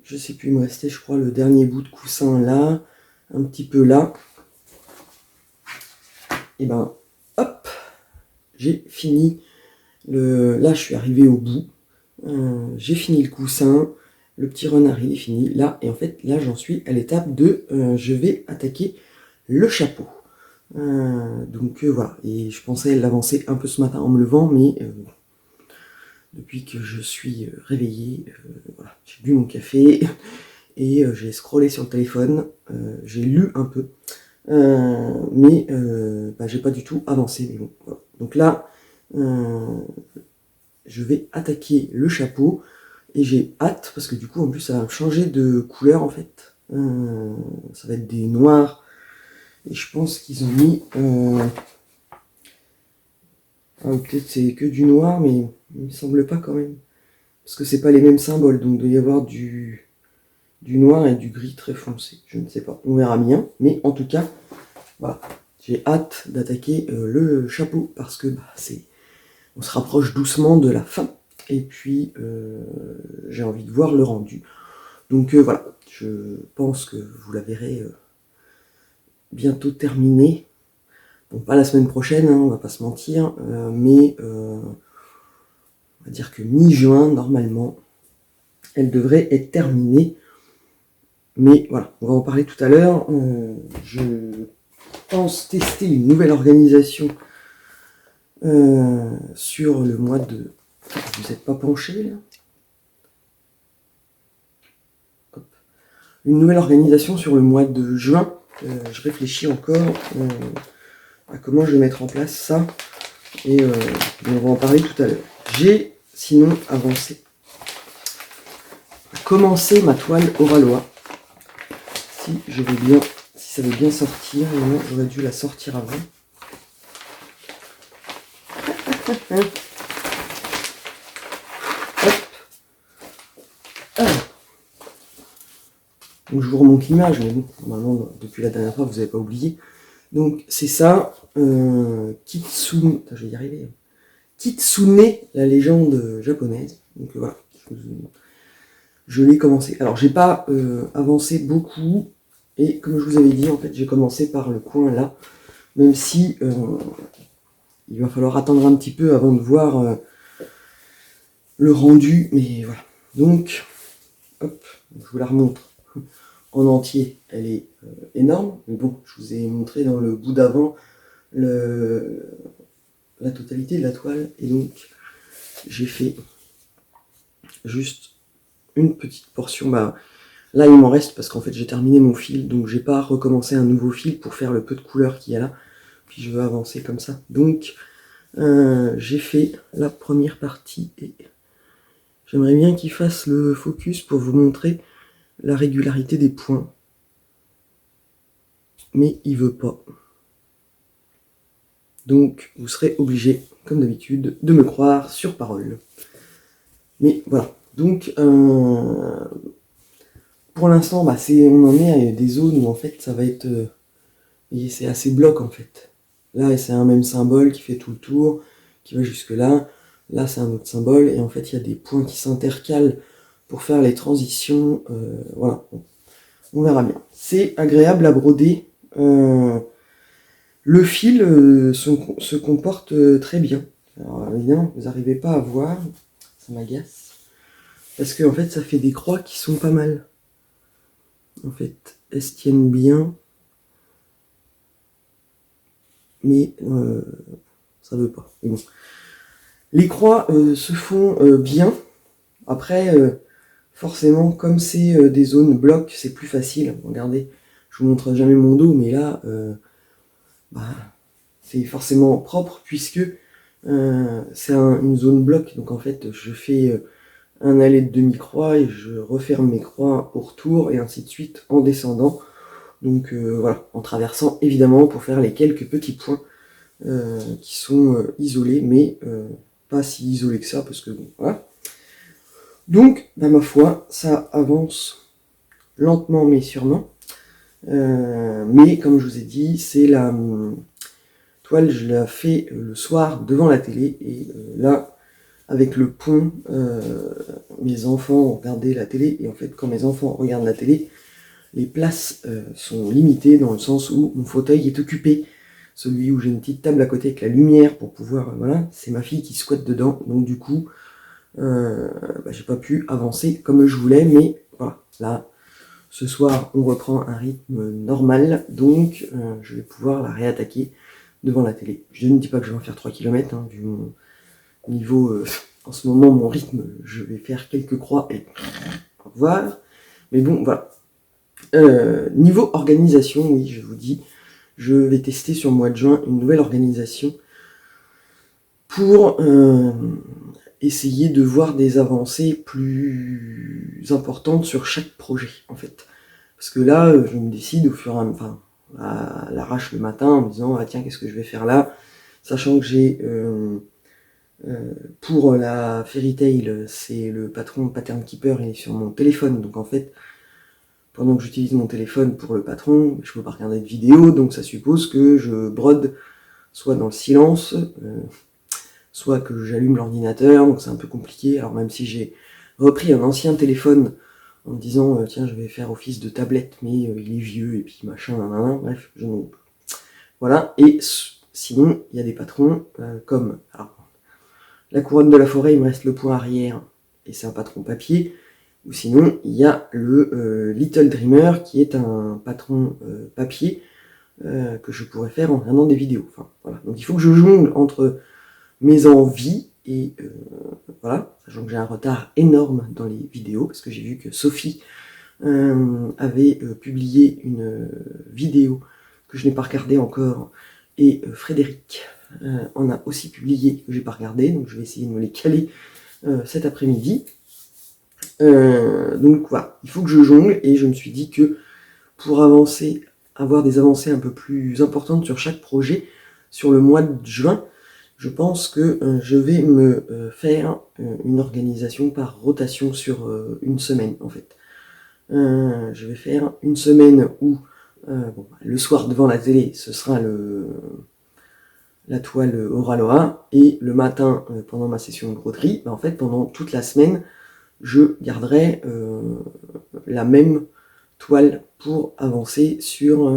je sais plus, il me restait je crois le dernier bout de coussin là, un petit peu là. Et ben hop, j'ai fini là je suis arrivé au bout. J'ai fini le coussin, le petit renard il est fini là, et en fait là j'en suis à l'étape de je vais attaquer le chapeau. Donc voilà, et je pensais l'avancer un peu ce matin en me levant, mais depuis que je suis réveillé, voilà, j'ai bu mon café et j'ai scrollé sur le téléphone, j'ai lu un peu, mais bah, j'ai pas du tout avancé. Mais bon, voilà. Donc là, je vais attaquer le chapeau et j'ai hâte parce que du coup en plus ça va changer de couleur en fait. Ça va être des noirs. Et je pense qu'ils ont mis... peut-être c'est que du noir, mais il me semble pas quand même. Parce que c'est pas les mêmes symboles, donc il doit y avoir du noir et du gris très foncé. Je ne sais pas, on verra bien. Mais en tout cas, voilà. J'ai hâte d'attaquer le chapeau parce que bah, on se rapproche doucement de la fin. Et puis, j'ai envie de voir le rendu. Donc voilà, je pense que vous la verrez... bientôt terminé. Bon, pas la semaine prochaine, hein, on va pas se mentir, mais on va dire que mi-juin, normalement, elle devrait être terminée. Mais voilà, on va en parler tout à l'heure. Je pense tester une nouvelle organisation sur le mois de... Vous n'êtes pas penché là? une nouvelle organisation sur le mois de juin. Je réfléchis encore à comment je vais mettre en place ça. Et on va en parler tout à l'heure. J'ai sinon commencé ma toile Auralois. Si ça veut bien sortir, non, j'aurais dû la sortir avant. Hop. Alors. Donc je vous remonte l'image, mais bon, normalement, depuis la dernière fois, vous n'avez pas oublié. Donc c'est ça, Kitsune, je vais y arriver. Kitsune, la légende japonaise. Donc voilà, je l'ai commencé. Alors j'ai pas avancé beaucoup, et comme je vous avais dit, en fait, j'ai commencé par le coin là, même si il va falloir attendre un petit peu avant de voir le rendu, mais voilà. Donc, hop, je vous la remontre en entier. Elle est énorme, mais bon, je vous ai montré dans le bout d'avant la totalité de la toile, et donc j'ai fait juste une petite portion. Bah, là, il m'en reste parce qu'en fait, j'ai terminé mon fil, donc j'ai pas recommencé un nouveau fil pour faire le peu de couleur qu'il y a là. Puis je veux avancer comme ça. Donc, j'ai fait la première partie et j'aimerais bien qu'il fasse le focus pour vous montrer la régularité des points. Mais il veut pas. Donc, vous serez obligé, comme d'habitude, de me croire sur parole. Mais voilà. Donc, pour l'instant, bah, on en est à des zones où en fait, ça va être... c'est assez bloc en fait. Là, c'est un même symbole qui fait tout le tour, qui va jusque là. Là, c'est un autre symbole. Et en fait, il y a des points qui s'intercalent pour faire les transitions. Voilà. On verra bien. C'est agréable à broder. Le fil se comporte très bien. Alors évidemment, vous n'arrivez pas à voir. Ça m'agace. Parce que en fait, ça fait des croix qui sont pas mal. En fait, elles se tiennent bien. Mais ça veut pas. Mais bon. Les croix se font bien. Après, forcément, comme c'est des zones blocs, c'est plus facile. Regardez, je vous montre jamais mon dos, mais là, c'est forcément propre puisque c'est une zone bloc. Donc en fait, je fais un aller de demi-croix et je referme mes croix au retour et ainsi de suite en descendant. Donc voilà, en traversant évidemment pour faire les quelques petits points qui sont isolés, mais pas si isolés que ça, parce que bon, voilà. Donc, ma foi, ça avance lentement mais sûrement. Mais comme je vous ai dit, c'est la toile, je la fais le soir devant la télé, et là, avec le pont, mes enfants regardaient la télé, et en fait, quand mes enfants regardent la télé, les places sont limitées dans le sens où mon fauteuil est occupé. Celui où j'ai une petite table à côté avec la lumière pour pouvoir... voilà, c'est ma fille qui squatte dedans. Donc du coup, j'ai pas pu avancer comme je voulais. Mais voilà, là, ce soir, on reprend un rythme normal. Donc je vais pouvoir la réattaquer devant la télé. Je ne dis pas que je vais en faire 3 km. Hein, vu mon niveau... en ce moment, mon rythme, je vais faire quelques croix et au revoir. Mais bon, voilà. Niveau organisation, oui, je vous dis, je vais tester sur le mois de juin une nouvelle organisation pour essayer de voir des avancées plus importantes sur chaque projet, en fait. Parce que là, je me décide au fur et à mesure, à l'arrache le matin en me disant, ah tiens, qu'est-ce que je vais faire là, sachant que j'ai pour la Fairy Tail, c'est le patron Pattern Keeper, il est sur mon téléphone, donc en fait, pendant que j'utilise mon téléphone pour le patron, je peux pas regarder de vidéo, donc ça suppose que je brode soit dans le silence, soit que j'allume l'ordinateur, donc c'est un peu compliqué. Alors même si j'ai repris un ancien téléphone en me disant tiens, je vais faire office de tablette, mais il est vieux et puis machin, bref, je ne... Voilà. Et sinon, il y a des patrons comme alors, la couronne de la forêt, il me reste le point arrière et c'est un patron papier. Ou sinon, il y a le Little Dreamer qui est un patron papier que je pourrais faire en regardant des vidéos. Enfin, voilà. Donc il faut que je jongle entre mes envies et voilà, sachant que j'ai un retard énorme dans les vidéos parce que j'ai vu que Sophie avait publié une vidéo que je n'ai pas regardée encore, et Frédéric en a aussi publié que j'ai pas regardé, donc je vais essayer de me les caler cet après-midi. Donc voilà, il faut que je jongle, et je me suis dit que pour avancer, avoir des avancées un peu plus importantes sur chaque projet, sur le mois de juin, je pense que je vais me faire une organisation par rotation sur une semaine en fait. Je vais faire une semaine où le soir devant la télé, ce sera la toile Aura Loa, et le matin, pendant ma session de broderie, en fait, pendant toute la semaine, je garderai la même toile pour avancer sur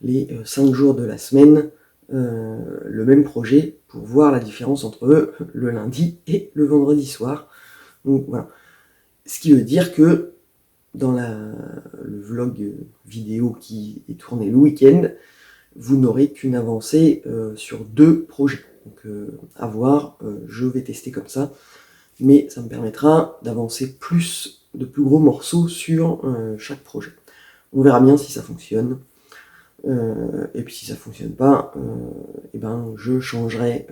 les 5 jours de la semaine, le même projet, pour voir la différence entre le lundi et le vendredi soir. Donc voilà. Ce qui veut dire que dans le vlog vidéo qui est tourné le week-end, vous n'aurez qu'une avancée sur 2 projets. Donc à voir, je vais tester comme ça, mais ça me permettra d'avancer de plus gros morceaux sur chaque projet. On verra bien si ça fonctionne. Et puis si ça fonctionne pas, et ben je changerai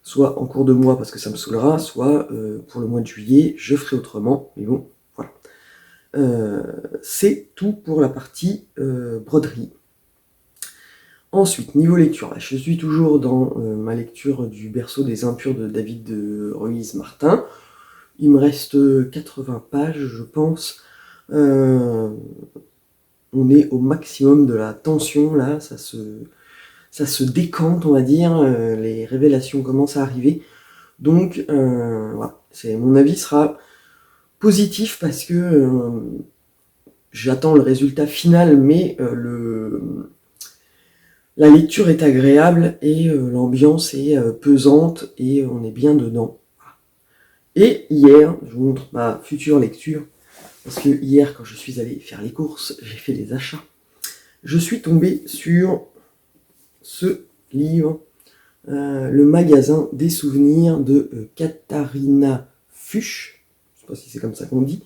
soit en cours de mois parce que ça me saoulera, soit pour le mois de juillet, je ferai autrement. Mais bon, voilà. C'est tout pour la partie broderie. Ensuite, niveau lecture, là, je suis toujours dans ma lecture du Berceau des impurs de David Ruiz Martin. Il me reste 80 pages, je pense. On est au maximum de la tension, là, ça se décante, on va dire, les révélations commencent à arriver. Donc, voilà, mon avis sera positif parce que j'attends le résultat final, mais la lecture est agréable et l'ambiance est pesante et on est bien dedans. Et hier, je vous montre ma future lecture, parce que hier, quand je suis allé faire les courses, j'ai fait des achats. Je suis tombé sur ce livre, Le magasin des souvenirs de Katharina Fuchs, je ne sais pas si c'est comme ça qu'on dit,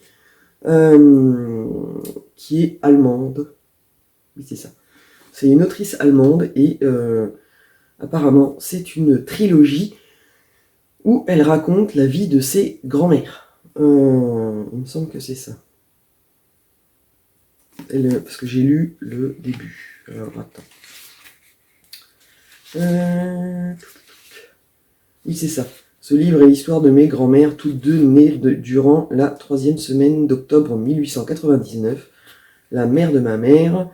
qui est allemande. Oui, c'est ça. C'est une autrice allemande et apparemment c'est une trilogie où elle raconte la vie de ses grands-mères. Il me semble que c'est ça. Parce que j'ai lu le début. Alors attends. Oui, c'est ça. Ce livre est l'histoire de mes grands-mères, toutes deux nées durant la 3e semaine d'octobre 1899. La mère de ma mère,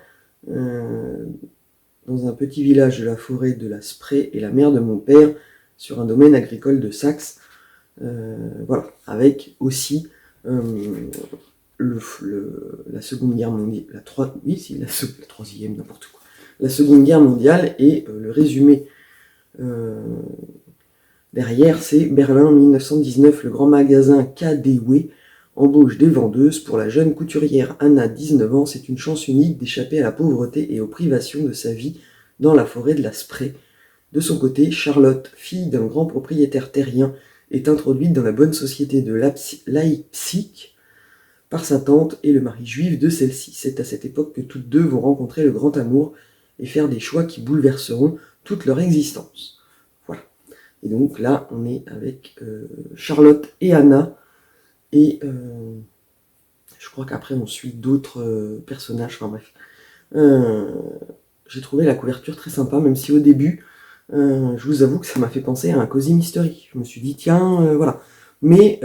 dans un petit village de la forêt de la Spree, et la mère de mon père, sur un domaine agricole de Saxe. Voilà, avec aussi la Seconde Guerre mondiale, la troisième, n'importe quoi. La Seconde Guerre mondiale, et le résumé derrière, c'est Berlin 1919, le grand magasin KaDeWe embauche des vendeuses. Pour la jeune couturière Anna, 19 ans, c'est une chance unique d'échapper à la pauvreté et aux privations de sa vie dans la forêt de la Spree. De son côté, Charlotte, fille d'un grand propriétaire terrien, est introduite dans la bonne société de Leipzig par sa tante et le mari juif de celle-ci. C'est à cette époque que toutes deux vont rencontrer le grand amour et faire des choix qui bouleverseront toute leur existence. Voilà. Et donc là, on est avec Charlotte et Anna, et je crois qu'après on suit d'autres personnages, enfin bref. J'ai trouvé la couverture très sympa, même si au début, je vous avoue que ça m'a fait penser à un Cozy Mystery. Je me suis dit, tiens, voilà. Mais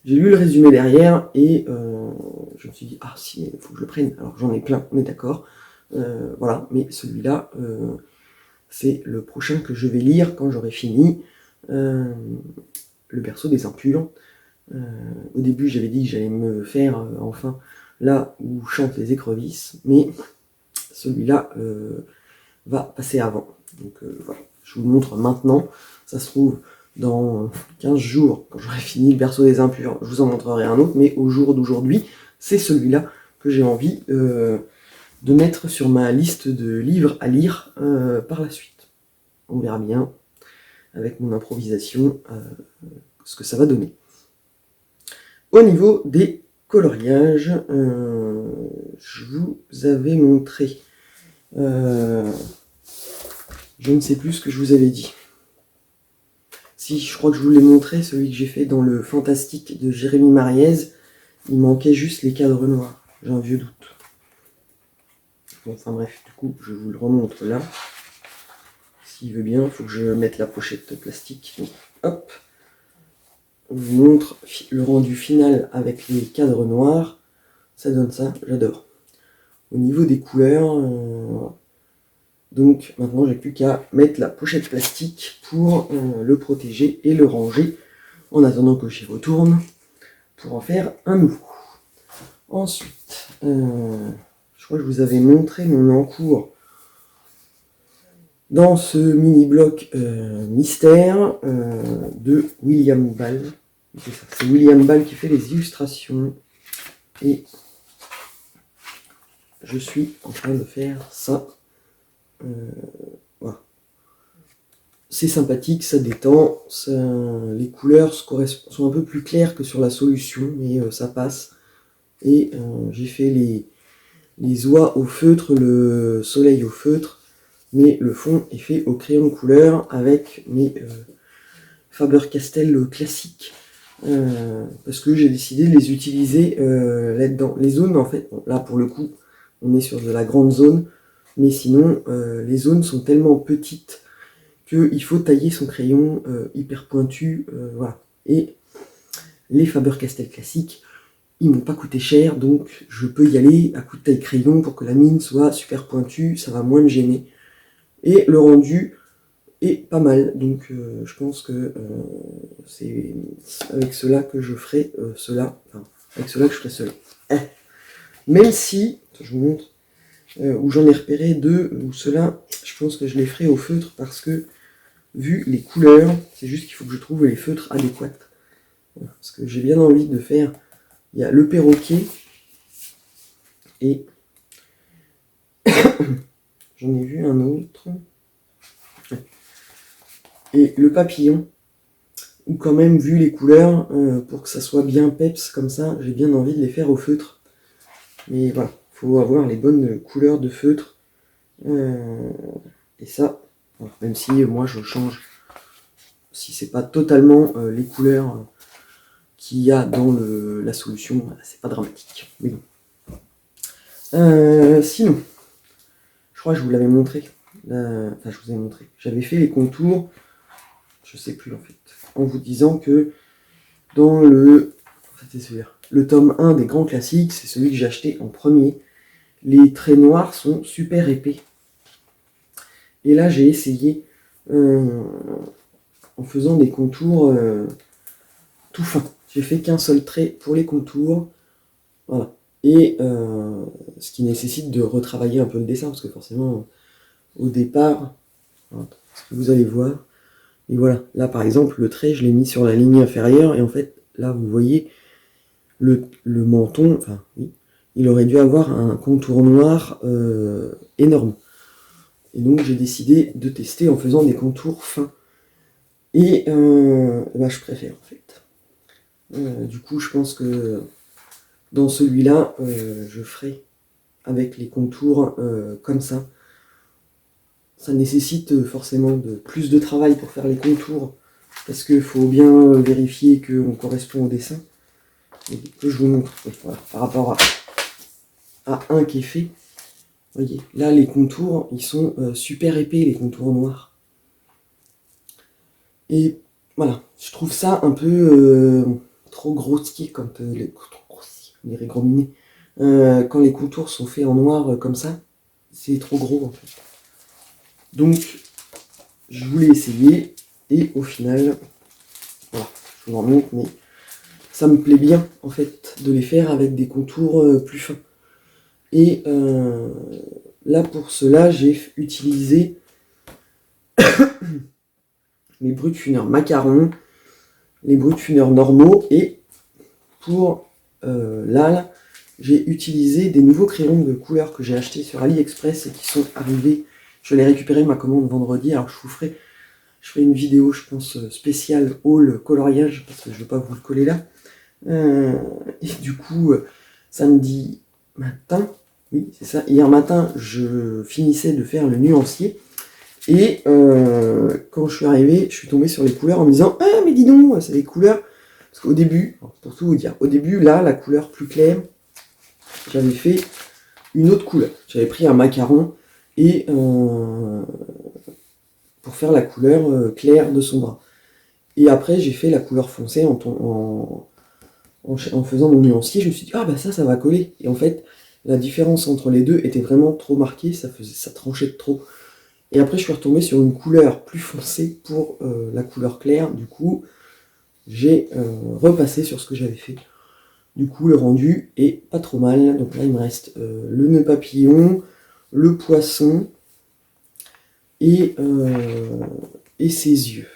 j'ai lu le résumé derrière, et je me suis dit, ah si, il faut que je le prenne. Alors j'en ai plein, on est d'accord. Voilà, mais celui-là, c'est le prochain que je vais lire quand j'aurai fini. Le Berceau des impurs. Au début, j'avais dit que j'allais me faire enfin là où chantent les écrevisses, mais celui-là va passer avant. Donc voilà, je vous le montre maintenant. Ça se trouve, dans 15 jours, quand j'aurai fini le Berceau des impurs, je vous en montrerai un autre, mais au jour d'aujourd'hui, c'est celui-là que j'ai envie de mettre sur ma liste de livres à lire par la suite. On verra bien, avec mon improvisation, ce que ça va donner. Au niveau des coloriage, je vous avais montré, je ne sais plus ce que je vous avais dit. Si, je crois que je vous l'ai montré, celui que j'ai fait dans le Fantastique de Jérémy Mariez, il manquait juste les cadres noirs, j'ai un vieux doute. Bon, enfin bref, du coup, je vous le remontre là. S'il veut bien, il faut que je mette la pochette plastique. Donc, hop, on vous montre le rendu final avec les cadres noirs. Ça donne ça, j'adore. Au niveau des couleurs, donc maintenant j'ai plus qu'à mettre la pochette plastique pour le protéger et le ranger en attendant que j'y retourne pour en faire un nouveau. Ensuite, je crois que je vous avais montré mon encours dans ce mini-bloc mystère de William Ball. C'est William Ball qui fait les illustrations. Et je suis en train de faire ça. Voilà. C'est sympathique, ça détend. Les couleurs sont un peu plus claires que sur la solution, mais ça passe. Et j'ai fait les oies au feutre, le soleil au feutre. Mais le fond est fait au crayon de couleur avec mes Faber-Castell classiques parce que j'ai décidé de les utiliser là-dedans. Les zones, en fait, bon, là pour le coup, on est sur de la grande zone, mais sinon, les zones sont tellement petites qu'il faut tailler son crayon hyper pointu, voilà. Et les Faber-Castell classiques, ils m'ont pas coûté cher, donc je peux y aller à coup de taille crayon pour que la mine soit super pointue, ça va moins me gêner. Et le rendu est pas mal, donc je pense que c'est avec cela que je ferai cela, enfin, avec cela que je ferai cela. Même si, je vous montre, où j'en ai repéré deux, où cela, je pense que je les ferai au feutre parce que, vu les couleurs, c'est juste qu'il faut que je trouve les feutres adéquats. Parce que j'ai bien envie de faire, il y a le perroquet, et j'en ai vu un autre. Et le papillon, ou quand même, vu les couleurs, pour que ça soit bien peps comme ça, j'ai bien envie de les faire au feutre. Mais voilà, il faut avoir les bonnes couleurs de feutre. Et ça, voilà, même si moi je change, si c'est pas totalement les couleurs qu'il y a dans la solution, c'est pas dramatique. Mais bon. Sinon, je crois que je vous l'avais montré. Enfin, je vous ai montré. J'avais fait les contours, je sais plus en fait, en vous disant que dans le tome 1 des grands classiques, c'est celui que j'ai acheté en premier, les traits noirs sont super épais. Et là, j'ai essayé en faisant des contours tout fins. J'ai fait qu'un seul trait pour les contours. Voilà. Et ce qui nécessite de retravailler un peu le dessin, parce que forcément, au départ, ce que vous allez voir, et voilà, là par exemple, le trait, je l'ai mis sur la ligne inférieure, et en fait, là, vous voyez, le menton, enfin, oui, il aurait dû avoir un contour noir énorme. Et donc, j'ai décidé de tester en faisant des contours fins. Et je préfère, en fait. Du coup, je pense que dans celui-là, je ferai avec les contours comme ça. Ça nécessite forcément plus de travail pour faire les contours, parce qu'il faut bien vérifier qu'on correspond au dessin. Et que je vous montre, voilà, par rapport à un qui est fait. Vous voyez, là les contours, ils sont super épais, les contours noirs. Et voilà, je trouve ça un peu trop grossier quand les régrominés. Quand les contours sont faits en noir comme ça, c'est trop gros en fait. Donc, je voulais essayer, et au final, voilà, je vous en montre, mais ça me plaît bien, en fait, de les faire avec des contours plus fins. Et là, pour cela, j'ai utilisé les brutfuners macarons, les brutfuners normaux, et pour là, j'ai utilisé des nouveaux crayons de couleur que j'ai achetés sur AliExpress et qui sont arrivés. Je l'ai récupéré ma commande vendredi, alors je ferai une vidéo, je pense, spéciale haul coloriage, parce que je ne veux pas vous le coller là. Et du coup, samedi matin, oui, c'est ça, hier matin, je finissais de faire le nuancier. Et quand je suis arrivé, je suis tombé sur les couleurs en me disant « Ah, mais dis donc, c'est des couleurs !» Parce qu'au début, pour tout vous dire, au début, là, la couleur plus claire, j'avais fait une autre couleur. J'avais pris un macaron et pour faire la couleur claire de son bras. Et après, j'ai fait la couleur foncée en faisant mon nuancier. Je me suis dit « Ah, bah ça va coller !» Et en fait, la différence entre les deux était vraiment trop marquée, ça tranchait de trop. Et après, je suis retombé sur une couleur plus foncée pour la couleur claire. Du coup, j'ai repassé sur ce que j'avais fait. Du coup, le rendu est pas trop mal. Donc là, il me reste le nœud papillon, le poisson et ses yeux.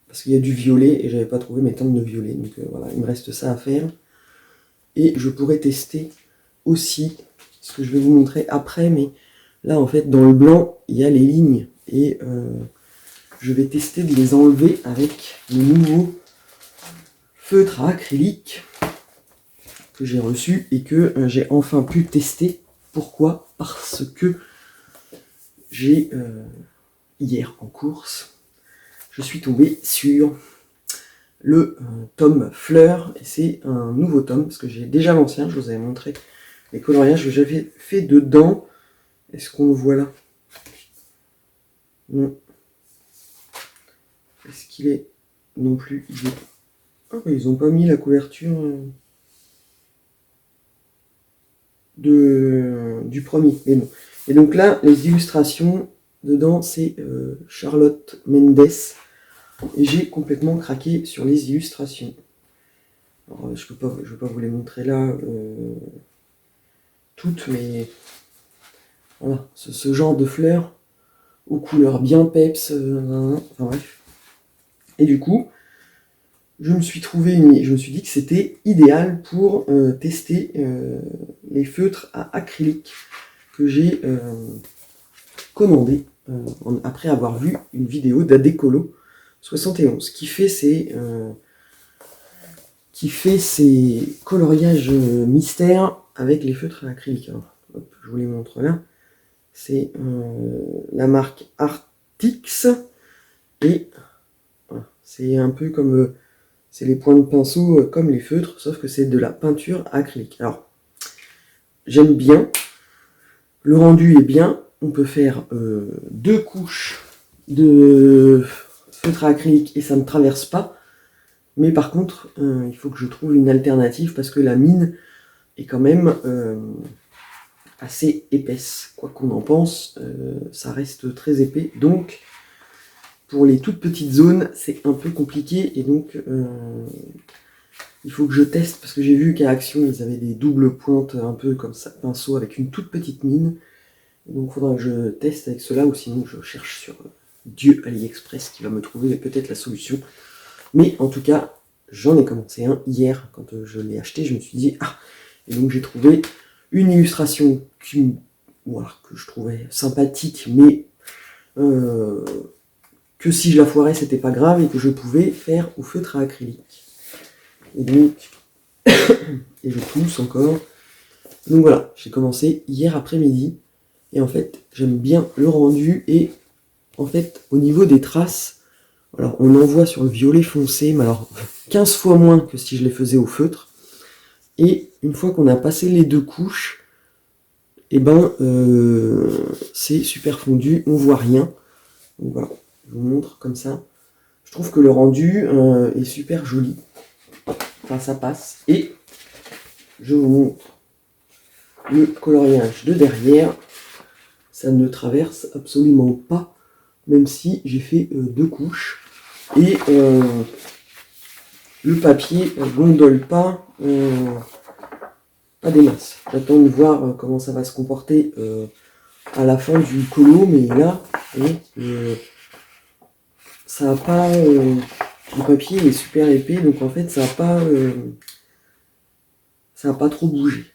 Parce qu'il y a du violet et j'avais pas trouvé mes teintes de violet. Donc voilà, il me reste ça à faire. Et je pourrais tester aussi ce que je vais vous montrer après, mais là, en fait, dans le blanc, il y a les lignes. Et je vais tester de les enlever avec le nouveau feutre à acrylique que j'ai reçu et que j'ai enfin pu tester. Pourquoi ? Parce que j'ai, hier en course, je suis tombé sur le tome Fleur. Et c'est un nouveau tome, parce que j'ai déjà l'ancien, je vous avais montré les coloriages que j'avais fait dedans. Est-ce qu'on le voit là ? Non. Est-ce qu'il est non plus Ah, ils n'ont pas mis la couverture du premier. Mais bon. Et donc là, les illustrations dedans, c'est Charlotte Mendes. Et j'ai complètement craqué sur les illustrations. Alors, je ne vais pas vous les montrer là toutes, mais voilà, ce genre de fleurs aux couleurs bien peps. Enfin bref. Et du coup, je me suis dit que c'était idéal pour tester les feutres à acrylique que j'ai commandé après avoir vu une vidéo d'Adécolo 71 qui fait ses coloriages mystères avec les feutres à acrylique. Alors, hop, je vous les montre là. C'est la marque Artix et voilà, c'est un peu comme c'est les points de pinceau comme les feutres, sauf que c'est de la peinture acrylique. Alors, j'aime bien, le rendu est bien, on peut faire 2 couches de feutre à acrylique et ça ne traverse pas, mais par contre, il faut que je trouve une alternative parce que la mine est quand même assez épaisse. Quoi qu'on en pense, ça reste très épais, donc pour les toutes petites zones, c'est un peu compliqué et donc il faut que je teste parce que j'ai vu qu'à Action, ils avaient des doubles pointes un peu comme ça, pinceau avec une toute petite mine. Donc il faudra que je teste avec cela ou sinon je cherche sur Dieu AliExpress qui va me trouver peut-être la solution. Mais en tout cas, j'en ai commencé un hier quand je l'ai acheté. Je me suis dit, ah, et donc j'ai trouvé une illustration que je trouvais sympathique, mais que si je la foirais, c'était pas grave et que je pouvais faire au feutre à acrylique. Et donc, et je pousse encore. Donc voilà, j'ai commencé hier après-midi. Et en fait, j'aime bien le rendu. Et en fait, au niveau des traces, alors on en voit sur le violet foncé, mais alors 15 fois moins que si je les faisais au feutre. Et une fois qu'on a passé les 2 couches, et ben c'est super fondu, on voit rien. Donc voilà, je vous montre comme ça. Je trouve que le rendu est super joli. Enfin, ça passe. Et je vous montre le coloriage de derrière. Ça ne traverse absolument pas, même si j'ai fait 2 couches. Et le papier gondole pas des masses. J'attends de voir comment ça va se comporter à la fin du colo, mais là, ça a pas... le papier est super épais, donc en fait, ça a pas trop bougé.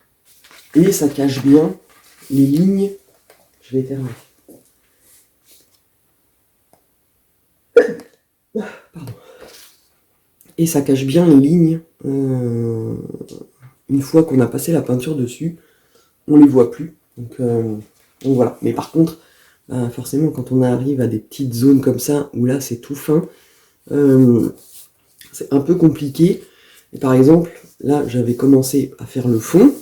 Et ça cache bien les lignes. Je vais éternuer. Pardon. et ça cache bien les lignes. Une fois qu'on a passé la peinture dessus, on les voit plus. Donc voilà. Mais par contre, forcément, quand on arrive à des petites zones comme ça, où là c'est tout fin, c'est un peu compliqué. Et par exemple, là j'avais commencé à faire le fond,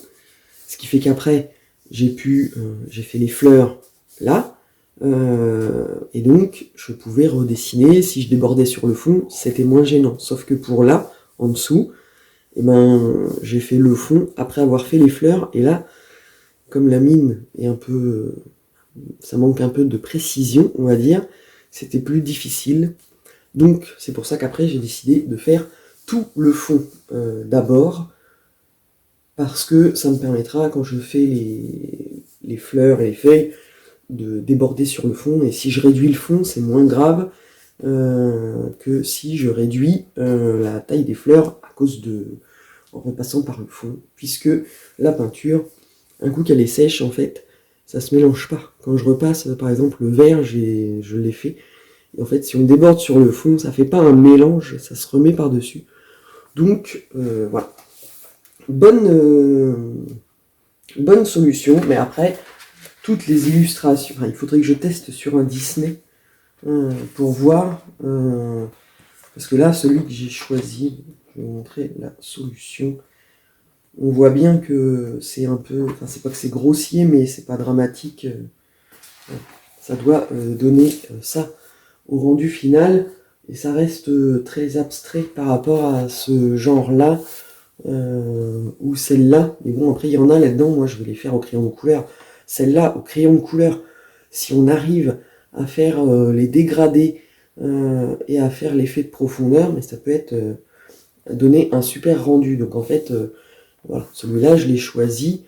ce qui fait qu'après j'ai fait les fleurs là, et donc je pouvais redessiner. Si je débordais sur le fond, c'était moins gênant. Sauf que pour là, en dessous, et j'ai fait le fond après avoir fait les fleurs, et là, comme la mine est un peu, ça manque un peu de précision, on va dire, c'était plus difficile. Donc c'est pour ça qu'après j'ai décidé de faire tout le fond d'abord, parce que ça me permettra, quand je fais les fleurs et les feuilles, de déborder sur le fond. Et si je réduis le fond, c'est moins grave que si je réduis la taille des fleurs en repassant par le fond, puisque la peinture, un coup qu'elle est sèche, en fait, ça se mélange pas. Quand je repasse, par exemple, le vert, je l'ai fait. Et en fait, si on déborde sur le fond, ça fait pas un mélange, ça se remet par-dessus. Donc, voilà. Bonne solution, mais après, toutes les illustrations, il faudrait que je teste sur un Disney pour voir, parce que là, celui que j'ai choisi, je vais vous montrer la solution. On voit bien que c'est un peu, enfin c'est pas que c'est grossier, mais c'est pas dramatique. Ça doit donner ça au rendu final, et ça reste très abstrait par rapport à ce genre-là, ou celle-là. Mais bon, après il y en a là-dedans, moi je vais les faire au crayon de couleur. Celle-là, au crayon de couleur, si on arrive à faire les dégradés et à faire l'effet de profondeur, mais ça peut être donner un super rendu. Donc en fait, voilà, celui-là je l'ai choisi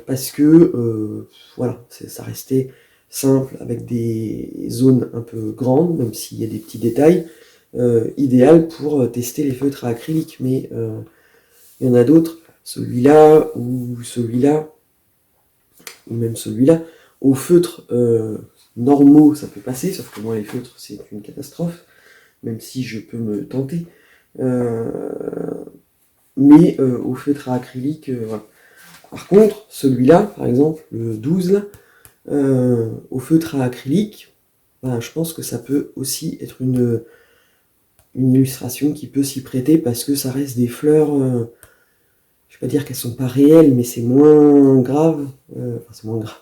parce que voilà, ça restait simple avec des zones un peu grandes, même s'il y a des petits détails, idéal pour tester les feutres à acrylique. Mais il y en a d'autres, celui-là ou celui-là, ou même celui-là, aux feutres normaux ça peut passer, sauf que moi les feutres c'est une catastrophe, même si je peux me tenter. Mais au feutre à acrylique, voilà. Par contre, celui-là, par exemple, le 12 là, au feutre à acrylique, je pense que ça peut aussi être une illustration qui peut s'y prêter, parce que ça reste des fleurs, je vais pas dire qu'elles sont pas réelles, mais c'est moins grave, c'est moins grave.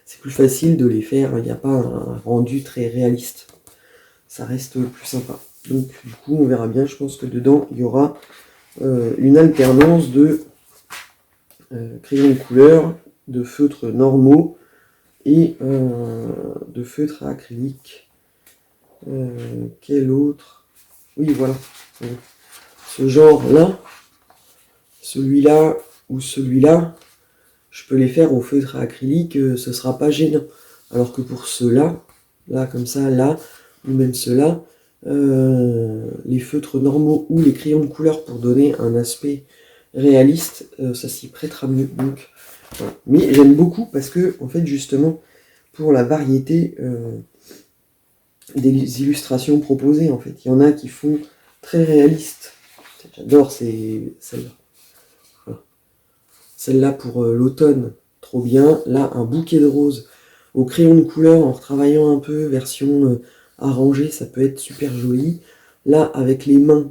C'est plus facile de les faire, il n'y a pas un rendu très réaliste. Ça reste plus sympa. Donc du coup, on verra bien, je pense que dedans, il y aura une alternance de crayons de couleur, de feutres normaux et de feutres à acrylique. Quel autre? Oui, voilà. Ce genre-là, celui-là ou celui-là, je peux les faire au feutre à acrylique, ce sera pas gênant. Alors que pour ceux-là, là comme ça, là, ou même ceux-là, les feutres normaux ou les crayons de couleur pour donner un aspect réaliste, ça s'y prêtera mieux. Donc, voilà. Mais j'aime beaucoup parce que, en fait, justement, pour la variété des illustrations proposées, en fait, il y en a qui font très réaliste. J'adore celle-là. Voilà. Celle-là pour l'automne, trop bien. Là, un bouquet de roses au crayon de couleur en retravaillant un peu, version arrangée, ça peut être super joli. Là, avec les mains,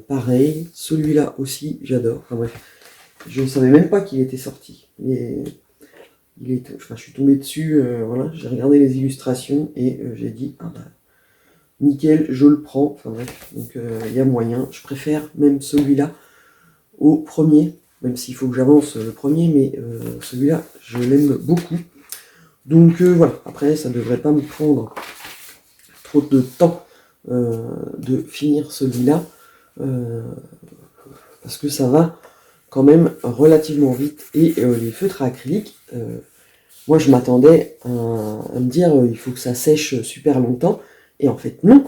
pareil. Celui-là aussi, j'adore. Enfin bref, je ne savais même pas qu'il était sorti. Je suis tombé dessus, voilà, j'ai regardé les illustrations et j'ai dit, ah bah, nickel, je le prends. Enfin bref, donc il y a moyen. Je préfère même celui-là au premier, même s'il faut que j'avance le premier, mais celui-là, je l'aime beaucoup. Donc voilà, après, ça ne devrait pas me prendre trop de temps de finir celui-là, parce que ça va quand même relativement vite. Et les feutres à acrylique, moi je m'attendais à me dire il faut que ça sèche super longtemps, et en fait non,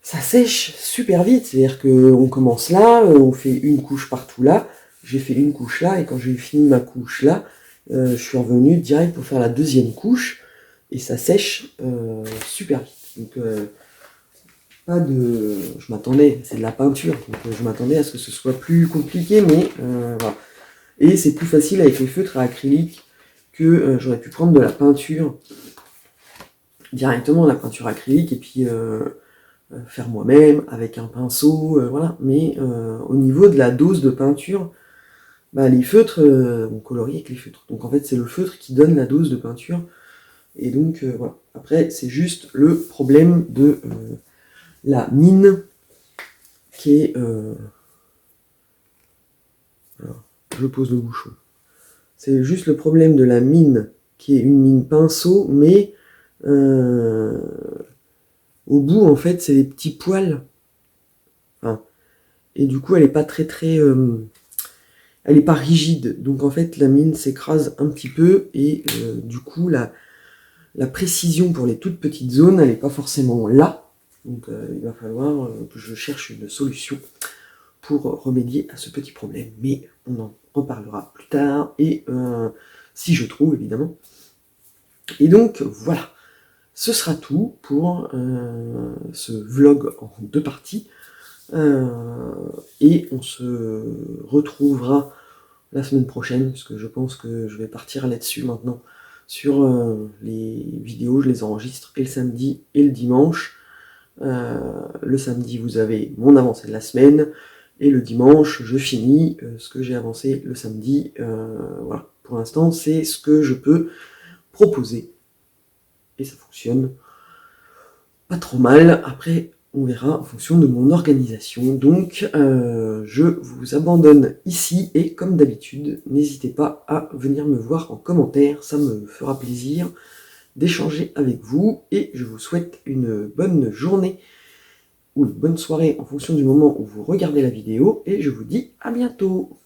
ça sèche super vite. C'est-à-dire qu'on commence là, on fait une couche partout là, j'ai fait une couche là, et quand j'ai fini ma couche là, je suis revenu direct pour faire la deuxième couche, et ça sèche super vite. Donc pas de... Je m'attendais, c'est de la peinture, donc je m'attendais à ce que ce soit plus compliqué, mais voilà. Et c'est plus facile avec les feutres à acrylique que j'aurais pu prendre de la peinture, directement la peinture acrylique, et puis faire moi-même avec un pinceau, voilà. Mais au niveau de la dose de peinture, bah, les feutres, on colorie avec les feutres. Donc en fait, c'est le feutre qui donne la dose de peinture. Et donc voilà. Après, c'est juste le problème de la mine qui est... alors, je pose le bouchon. C'est juste le problème de la mine qui est une mine pinceau, mais au bout, en fait, c'est des petits poils. Enfin, et du coup, elle n'est pas elle n'est pas rigide. Donc en fait, la mine s'écrase un petit peu et du coup, la précision pour les toutes petites zones, elle n'est pas forcément là. Donc il va falloir que je cherche une solution pour remédier à ce petit problème. Mais on en reparlera plus tard, et si je trouve, évidemment. Et donc, voilà. Ce sera tout pour ce vlog en 2 parties. Et on se retrouvera la semaine prochaine, puisque je pense que je vais partir là-dessus maintenant. Sur les vidéos, je les enregistre et le samedi et le dimanche. Le samedi, vous avez mon avancée de la semaine, et le dimanche, je finis ce que j'ai avancé le samedi. Voilà, pour l'instant, c'est ce que je peux proposer. Et ça fonctionne pas trop mal. Après, on verra en fonction de mon organisation. Donc, je vous abandonne ici, et comme d'habitude, n'hésitez pas à venir me voir en commentaire, ça me fera plaisir d'échanger avec vous, et je vous souhaite une bonne journée ou une bonne soirée en fonction du moment où vous regardez la vidéo, et je vous dis à bientôt.